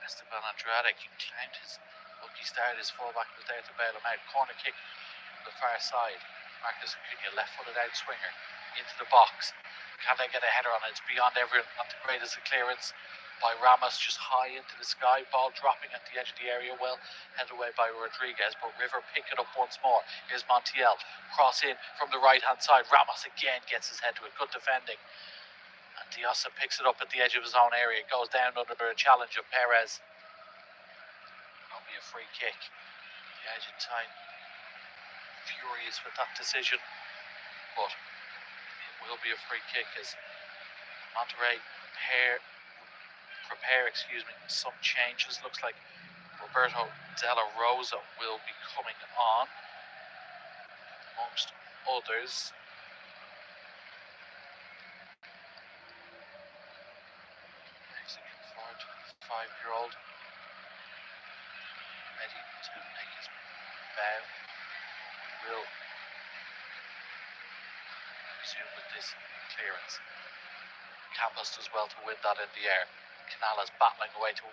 Esteban Andrade claimed his lucky start. His fullback was there to bail him out. Corner kick from the far side. Marcus Acuna, left-footed out swinger into the box. Can they get a header on it? It's beyond everyone. Not the greatest of clearance by Ramos, just high into the sky. Ball dropping at the edge of the area, well headed away by Rodriguez, but River pick it up once more. Here's Montiel, cross in from the right hand side. Ramos again gets his head to it, good defending, and Diosa picks it up at the edge of his own area. It goes down under a challenge of Perez. That'll be a free kick. The Argentine furious with that decision, but it will be a free kick as Monterrey prepare some changes. Looks like Roberto Della Rosa will be coming on amongst others. Mexican 45-year-old ready to make his bow. We will resume with this clearance. Campos does well to win that in the air. Canales battling away to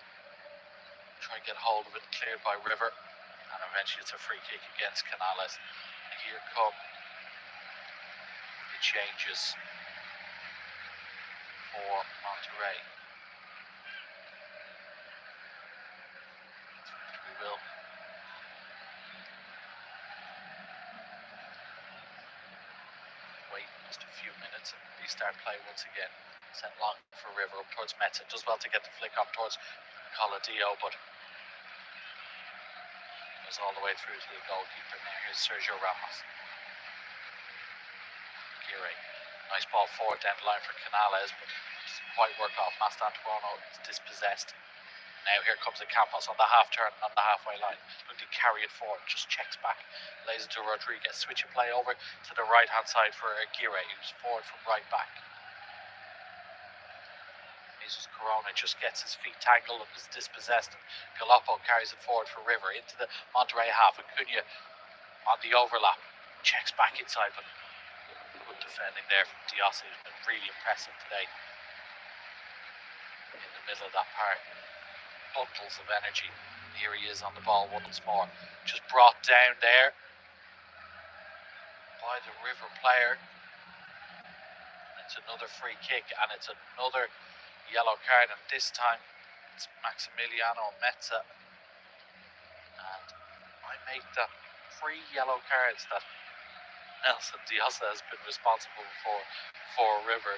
try and get hold of it, cleared by River, and eventually it's a free kick against Canales. Here come the changes for Monterrey. We will wait just a few minutes and restart play once again. Sent long for River up towards Meza. Does well to get the flick up towards Coladio, but goes all the way through to the goalkeeper. Now here's Sergio Ramos. Aguirre. Nice ball forward down the line for Canales, but doesn't quite work off. Mastantuono is dispossessed. Now here comes the Campos on the half turn on the halfway line. Looking to carry it forward, just checks back, lays it to Rodriguez. Switch of play over to the right hand side for Aguirre, who's forward from right back. Jesus Corona just gets his feet tangled and is dispossessed. Galoppo carries it forward for River into the Monterrey half. Acuna on the overlap, checks back inside, but good defending there from Diossi, who's been really impressive today. In the middle of that park, bundles of energy. Here he is on the ball once more. Just brought down there by the River player. It's another free kick and it's another yellow card, and this time it's Maximiliano Mezza. And I make that 3 yellow cards that Nelson Diossa has been responsible for River.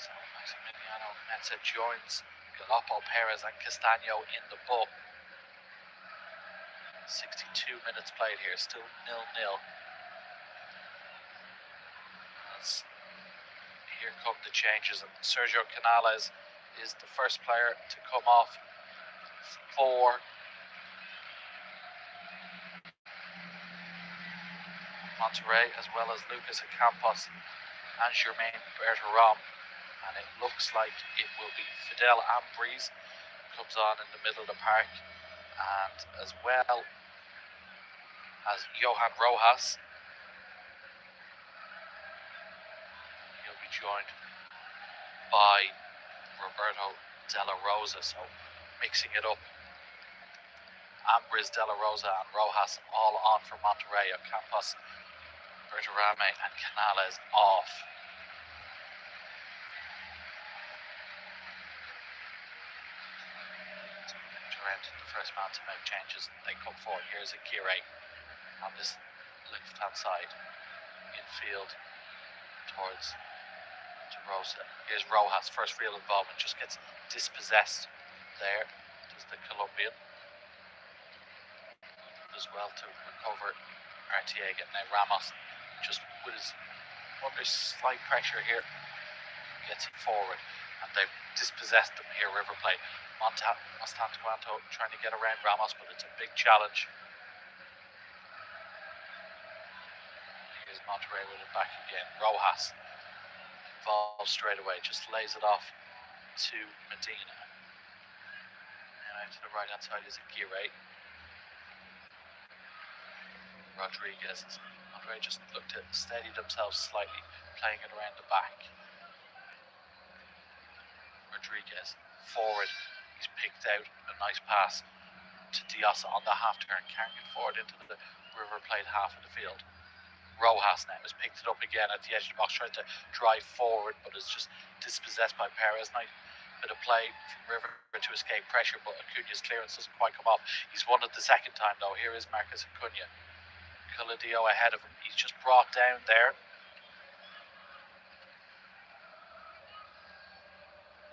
So Maximiliano Mezza joins Galoppo, Perez and Castaño in the book. 62 minutes played here, still 0-0. Here come the changes, and Sergio Canales is the first player to come off for Monterrey, as well as Lucas Campos and Jermaine Bergeron. And it looks like it will be Fidel Ambries comes on in the middle of the park, and as well as Johan Rojas. He'll be joined by Roberto De La Rosa, so mixing it up. Ambris, De La Rosa and Rojas all on for Monterrey. Campos, Bergerame and Canales off. Around the first man to make changes. They come forward. Here's Aguirre on this left hand side, infield towards Rosa. Here's Rojas, first real involvement, just gets dispossessed there. Does the Colombian as well to recover Arteaga. Now Ramos, just with his under slight pressure here, gets it forward, and they've dispossessed them here. River Plate. Mostantuanto trying to get around Ramos, but it's a big challenge. Here's Monterrey with it back again. Rojas involved straight away, just lays it off to Medina. And out to the right hand side is Aguirre. Rodriguez. Monterrey just looked to steady themselves slightly, playing it around the back. Rodriguez forward. He's picked out a nice pass to Diossa on the half turn, carrying it forward into the River Plate half of the field. Rojas now has picked it up again at the edge of the box, trying to drive forward, but is just dispossessed by Perez. Nice bit of play from River to escape pressure, but Acuña's clearance doesn't quite come off. He's won it the second time though. Here is Marcus Acuña. Coladio ahead of him. He's just brought down there.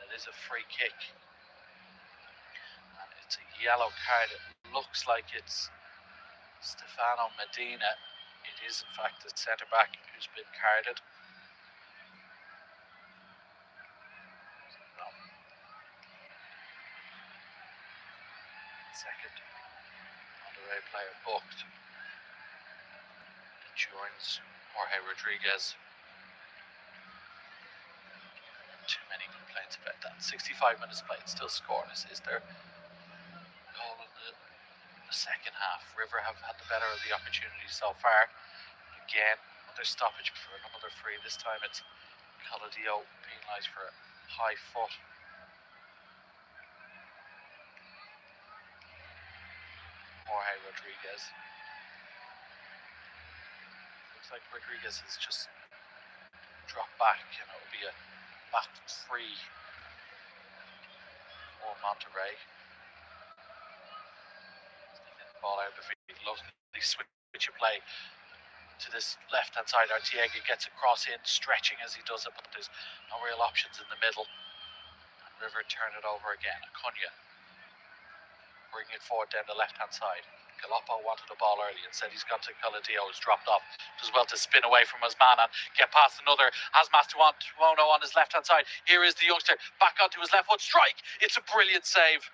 It is a free kick. And it's a yellow card. It looks like it's Stefano Medina. It is in fact the centre back who's been carded. Second Monterrey player booked. It joins Jorge Rodriguez. Too many complaints about that. 65 minutes played, still scoreless. Is there goal in the second half? River have had the better of the opportunity so far. Again, another stoppage for another free. This time it's Coladio penalised for a high foot. Jorge Rodriguez. Looks like Rodriguez has just dropped back, and it will be a back free for Monterrey. Ball out of the field. Lovely switch of play to this left hand side. Arteaga gets across in, stretching as he does it, but there's no real options in the middle. And River turn it over again. Acuña bring it forward down the left hand side. Galoppo wanted the ball early and said he's gone to Coladio, who's dropped off. Does well to spin away from his man and get past another. Has Mastuono on his left hand side. Here is the youngster back onto his left foot. Strike! It's a brilliant save.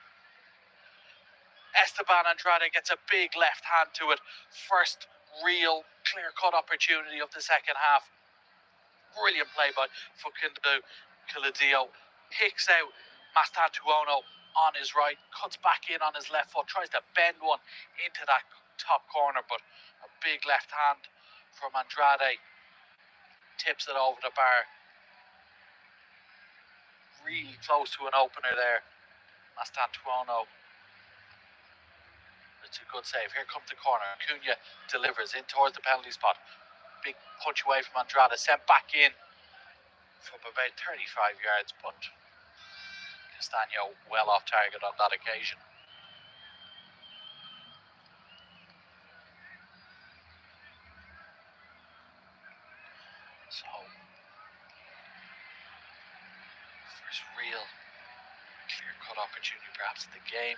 Esteban Andrade gets a big left hand to it. First real clear cut opportunity of the second half. Brilliant play by Facundo Coladio. Picks out Mastantuono on his right, cuts back in on his left foot, tries to bend one into that top corner, but a big left hand from Andrade. Tips it over the bar. Really close to an opener there. Mastantuono. It's a good save. Here comes the corner. Cunha delivers in towards the penalty spot. Big punch away from Andrade. Sent back in from about 35 yards, but Castagno well off target on that occasion. So, first real clear-cut opportunity perhaps in the game.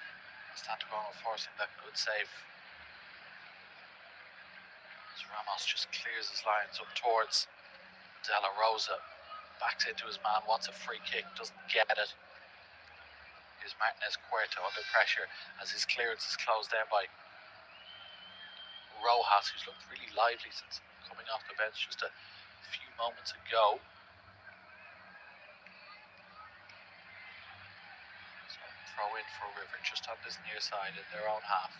Mastantuono forcing that good save. As Ramos just clears his lines up towards De La Rosa. Backs into his man, wants a free kick, doesn't get it. Here's Martinez Cuerto under pressure as his clearance is closed down by Rojas, who's looked really lively since coming off the bench just a few moments ago. So throw in for River just on this near side in their own half.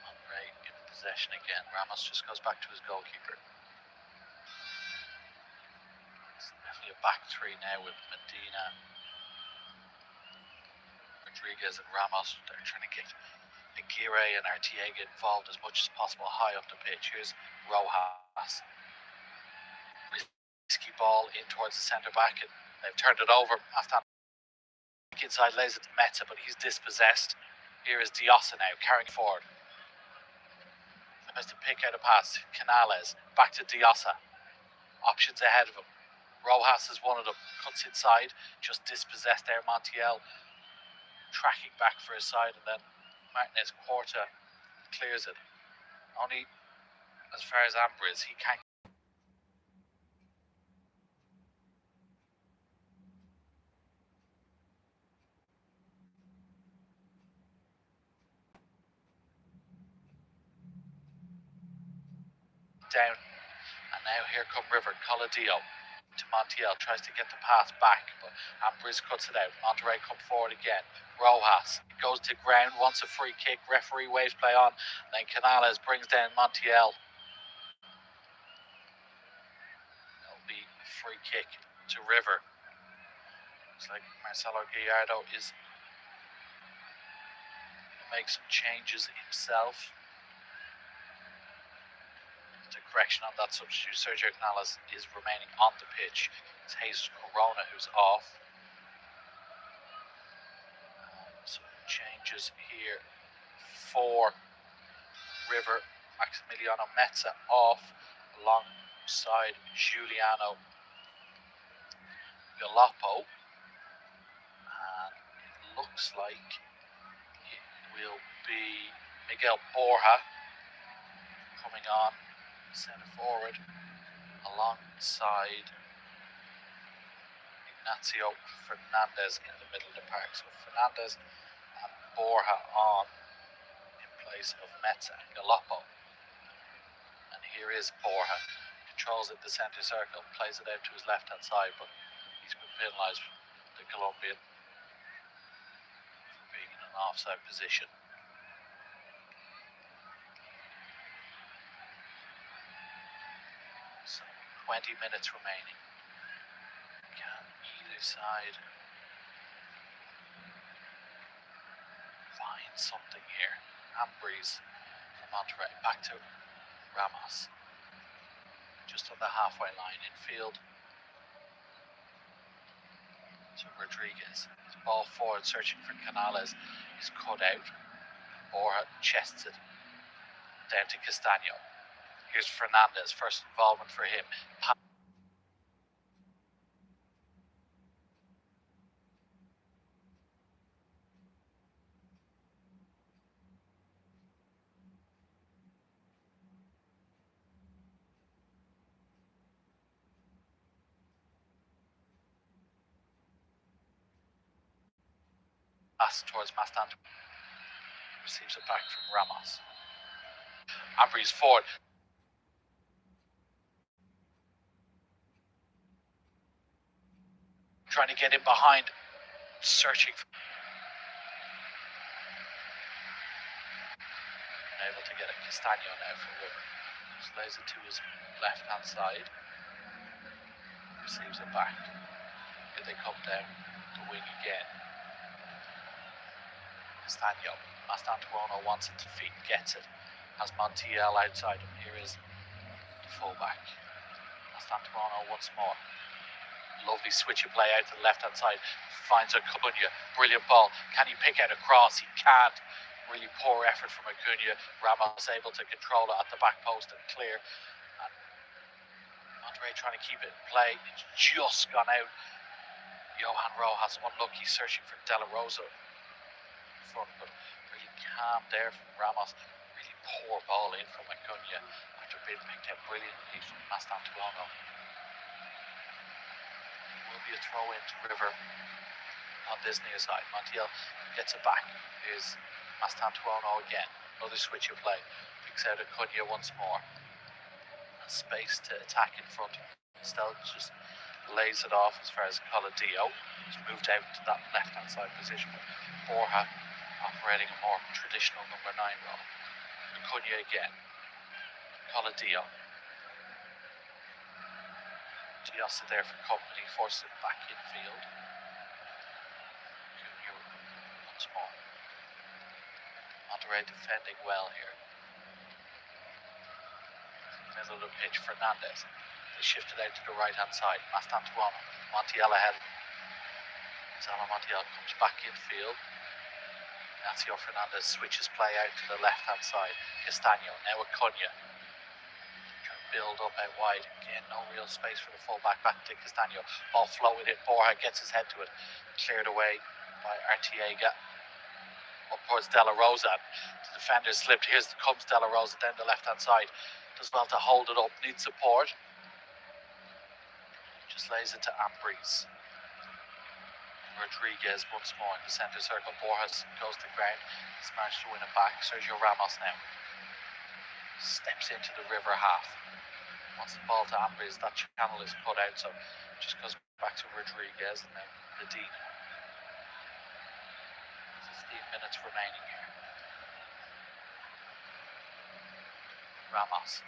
Monterrey in possession again. Ramos just goes back to his goalkeeper. It's definitely a back three now with Medina, Rodriguez and Ramos. They're trying to get Aguirre and Arteaga involved as much as possible high up the pitch. Here's Rojas. Risky ball in towards the centre back. And they've turned it over. Aston inside lays it to Meza, but he's dispossessed. Here is Diossa now carrying forward. Tries to pick out a pass. Canales back to Diossa. Options ahead of him. Rojas is one of them. Cuts inside. Just dispossessed there. Montiel tracking back for his side, and then Martinez Cuerto clears it. Only as far as Amber is, he can't. Down, and now here come River. Coladio to Montiel, tries to get the pass back, but Ambriz cuts it out. Monterrey come forward again. Rojas goes to ground, wants a free kick. Referee waves play on. Then Canales brings down Montiel. It'll be a free kick to River. Looks like Marcelo Gallardo is make some changes himself. The correction on that substitute, Sergio Canales is remaining on the pitch. It's Jesus Corona who's off. So changes here for River. Maximiliano Meza off alongside Giuliano Galoppo. And it looks like it will be Miguel Borja coming on centre forward alongside Ignacio Fernandez in the middle of the park. So Fernandez and Borja on in place of Meza and Galoppo. And here is Borja. Controls it the centre circle, plays it out to his left hand side, but he's been penalised, the Colombian, for being in an offside position. So 20 minutes remaining. Can either side find something here? Ambriz from Monterrey back to Ramos. Just on the halfway line infield to Rodriguez. His ball forward searching for Canales is cut out. Borja chests it down to Castagno. Here's Fernandez, first involvement for him. Pass towards Mastan. Receives it back from Ramos. Ambriz forward. trying to get in behind, searching for... Able to get a Castagno now from River. Just lays it to his left-hand side. Receives it back. Here they come down the wing again. Castagno. Mastantuono wants it to feet, gets it. Has Montiel outside him. Here is the fullback. Mastantuono once more. Lovely switch of play out to the left-hand side. Finds Acuna. Brilliant ball. Can he pick out a cross? He can't. Really poor effort from Acuna. Ramos able to control it at the back post and clear. And Monterrey trying to keep it in play. It's just gone out. Johan Rojas unlucky, searching for De La Rosa in front, but really calm there from Ramos. Really poor ball in from Acuna after being picked out brilliantly from Mastantuono. Will be a throw into River on this near side. Montiel gets it back. Here's Mastantuono again. Another switch of play. Picks out Acuna once more. And space to attack in front. Still just lays it off as far as Coladio. He's moved out to that left-hand side position. Borja operating a more traditional number 9 role. Acuna again. Coladio. Diaz there for company, forces it back infield. Acuna once more. Monterrey defending well here. Middle of the pitch, Fernandez. They shifted out to the right-hand side. Mastantuono. Montiel ahead. Gonzalo Montiel comes back infield. Ignacio Fernandez switches play out to the left-hand side. Castagno, now Acuna. Trying to build up out wide. Again, no real space for the full-back. Back to Castagno. Ball floated in. Borja gets his head to it. Cleared away by Arteaga. Up towards De La Rosa. The defender slipped. Comes De La Rosa down the left-hand side. Does well to hold it up. Needs support. Just lays it to Ambriz. Rodriguez once more in the centre circle. Borjas goes to ground. He's managed to win it back. Sergio Ramos now steps into the River half. Wants the ball to Ambriz. That channel is cut out, so just goes back to Rodriguez and then Medina. 15 minutes remaining here. Ramos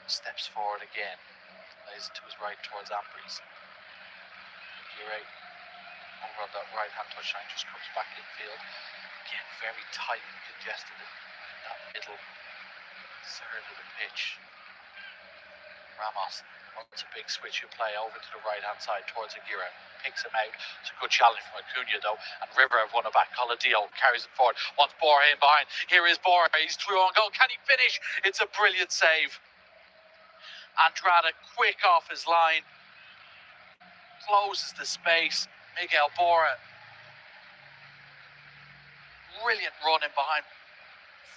steps forward again. Lays it to his right towards Ambriz. Aguirre over on that right-hand touchline, just comes back infield. Again, very tight and congested in that middle third of the pitch. Ramos wants a big switch of play over to the right-hand side towards Aguirre. Picks him out. It's a good challenge from Acuna though, and River have won it back. Coladio carries it forward. Wants Borja in behind. Here is Borja. He's through on goal. Can he finish? It's a brilliant save. Andrada quick off his line. Closes the space. Miguel Borja. Brilliant run in behind.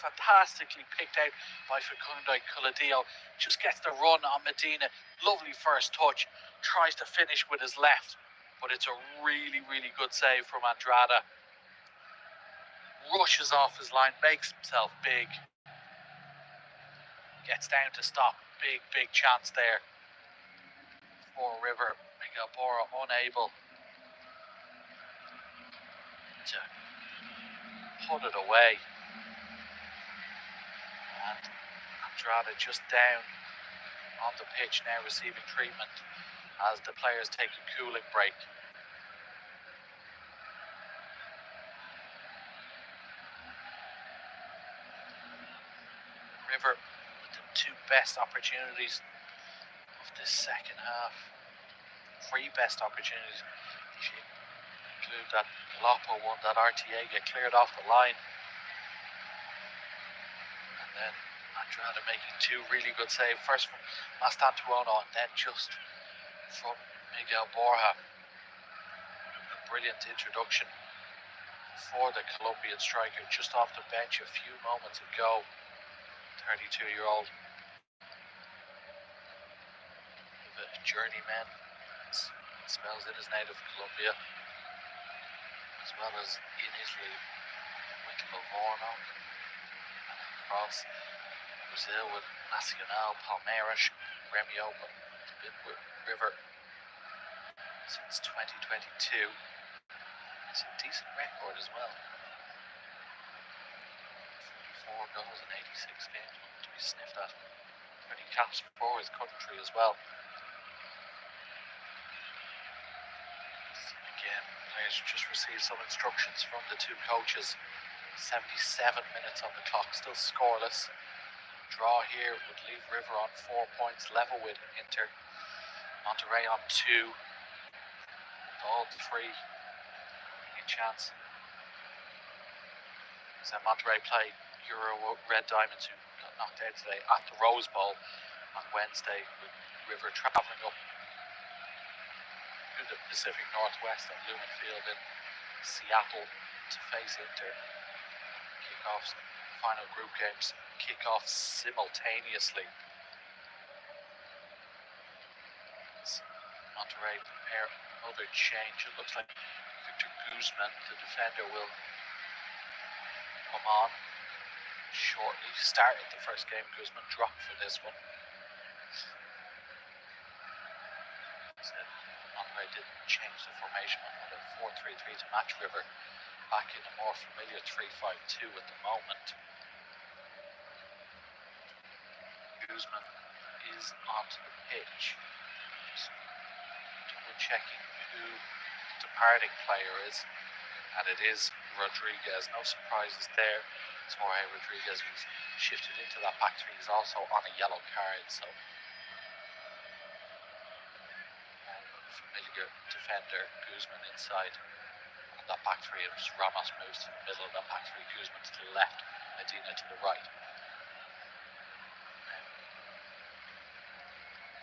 Fantastically picked out by Facundo Coladio. Just gets the run on Medina. Lovely first touch. Tries to finish with his left. But it's a really, really good save from Andrada. Rushes off his line. Makes himself big. Gets down to stop. Big, big chance there for River. Miguel Borja unable to put it away. And Andrada just down on the pitch now, receiving treatment as the players take a cooling break. River with the 2 best opportunities of this second half. 3 best opportunities. If you include that Lopo one, that Arteaga cleared off the line. And then Andrada making 2 really good saves. First from Mastantuono and then just from Miguel Borja. A brilliant introduction for the Colombian striker just off the bench a few moments ago. 32-year-old. A journeyman. Smells in his native Colombia, as well as in Italy with Livorno, and across Brazil with Nacional, Palmeiras, Grêmio, but it's been with River. since 2022. It's a decent record as well. 44 goals in 86 games, not to be sniffed at. 30 caps for his country as well. Again, players just received some instructions from the two coaches. 77 minutes on the clock, still scoreless. Draw here would leave River on 4 points, level with Inter. Monterrey on 2. All three a chance. So Monterrey play Euro Red Diamonds, who got knocked out today at the Rose Bowl on Wednesday, with River travelling up to the Pacific Northwest at Lumen Field in Seattle to face Inter. Kickoffs, final group games kick off simultaneously. Monterrey prepare another change. It looks like Victor Guzman, the defender, will come on shortly. Started the first game, Guzman dropped for this one. Monterrey didn't change the formation on the 4-3-3 to match River, back in a more familiar 3-5-2 at the moment. Guzman is onto the pitch. Just double checking who the departing player is, and it is Rodriguez. No surprises there. It's Jorge Rodriguez, who's shifted into that back three. He's also on a yellow card, so familiar defender Guzman inside on that back three. It was Ramos moves to the middle of that back three, Guzman to the left, Medina to the right.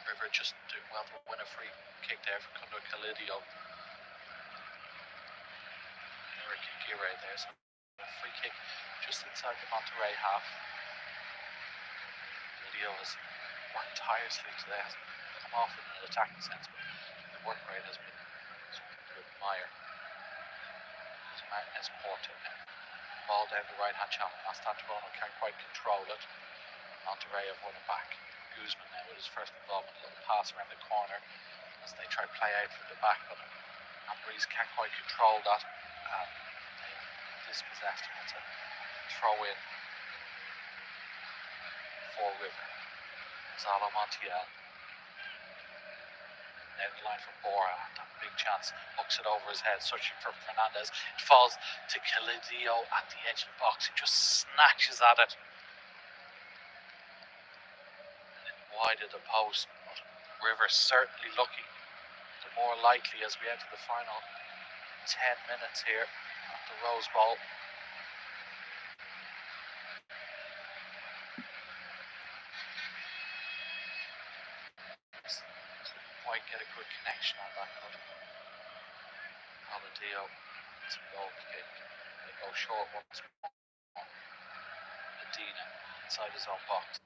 River just doing well to win a free kick there for Kundo Kalidio. Eric Gire there, so a free kick just inside the Monterrey half. Kalidio has worked tirelessly today, hasn't come off in an attacking sense, but the work rate has been something to admire. It's Martinez Porta now. Ball down the right hand channel. Mastantuono can't quite control it. Monterrey have won it back. Guzman now with his first involvement, a little pass around the corner as they try to play out from the back, but Ambreeze can't quite control that, and they've dispossessed him. It's a throw in for River. Zalo Montiel down the line for Bora, that big chance, hooks it over his head, searching for Fernandez. It falls to Kalidio at the edge of the box. He just snatches at it wide of the post, but River certainly looking the more likely as we enter the final 10 minutes here at the Rose Bowl. Couldn't quite get a good connection on that, but Aladio, it's a goal kick. They go short once more. Medina inside his own box.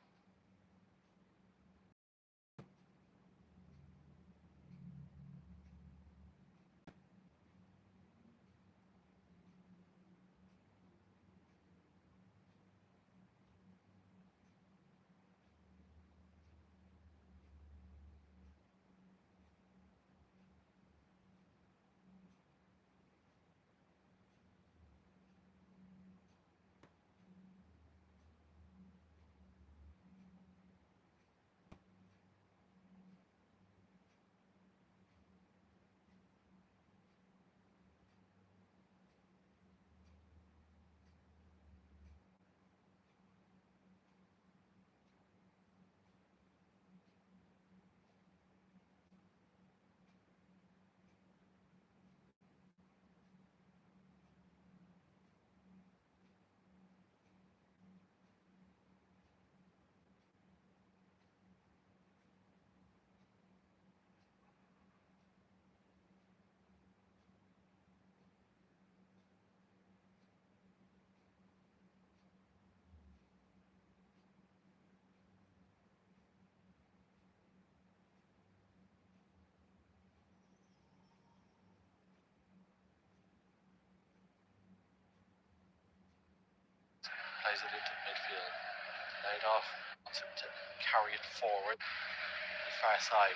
Plays it into midfield, laid off, wants him to carry it forward, the far side.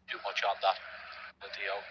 too much on that video.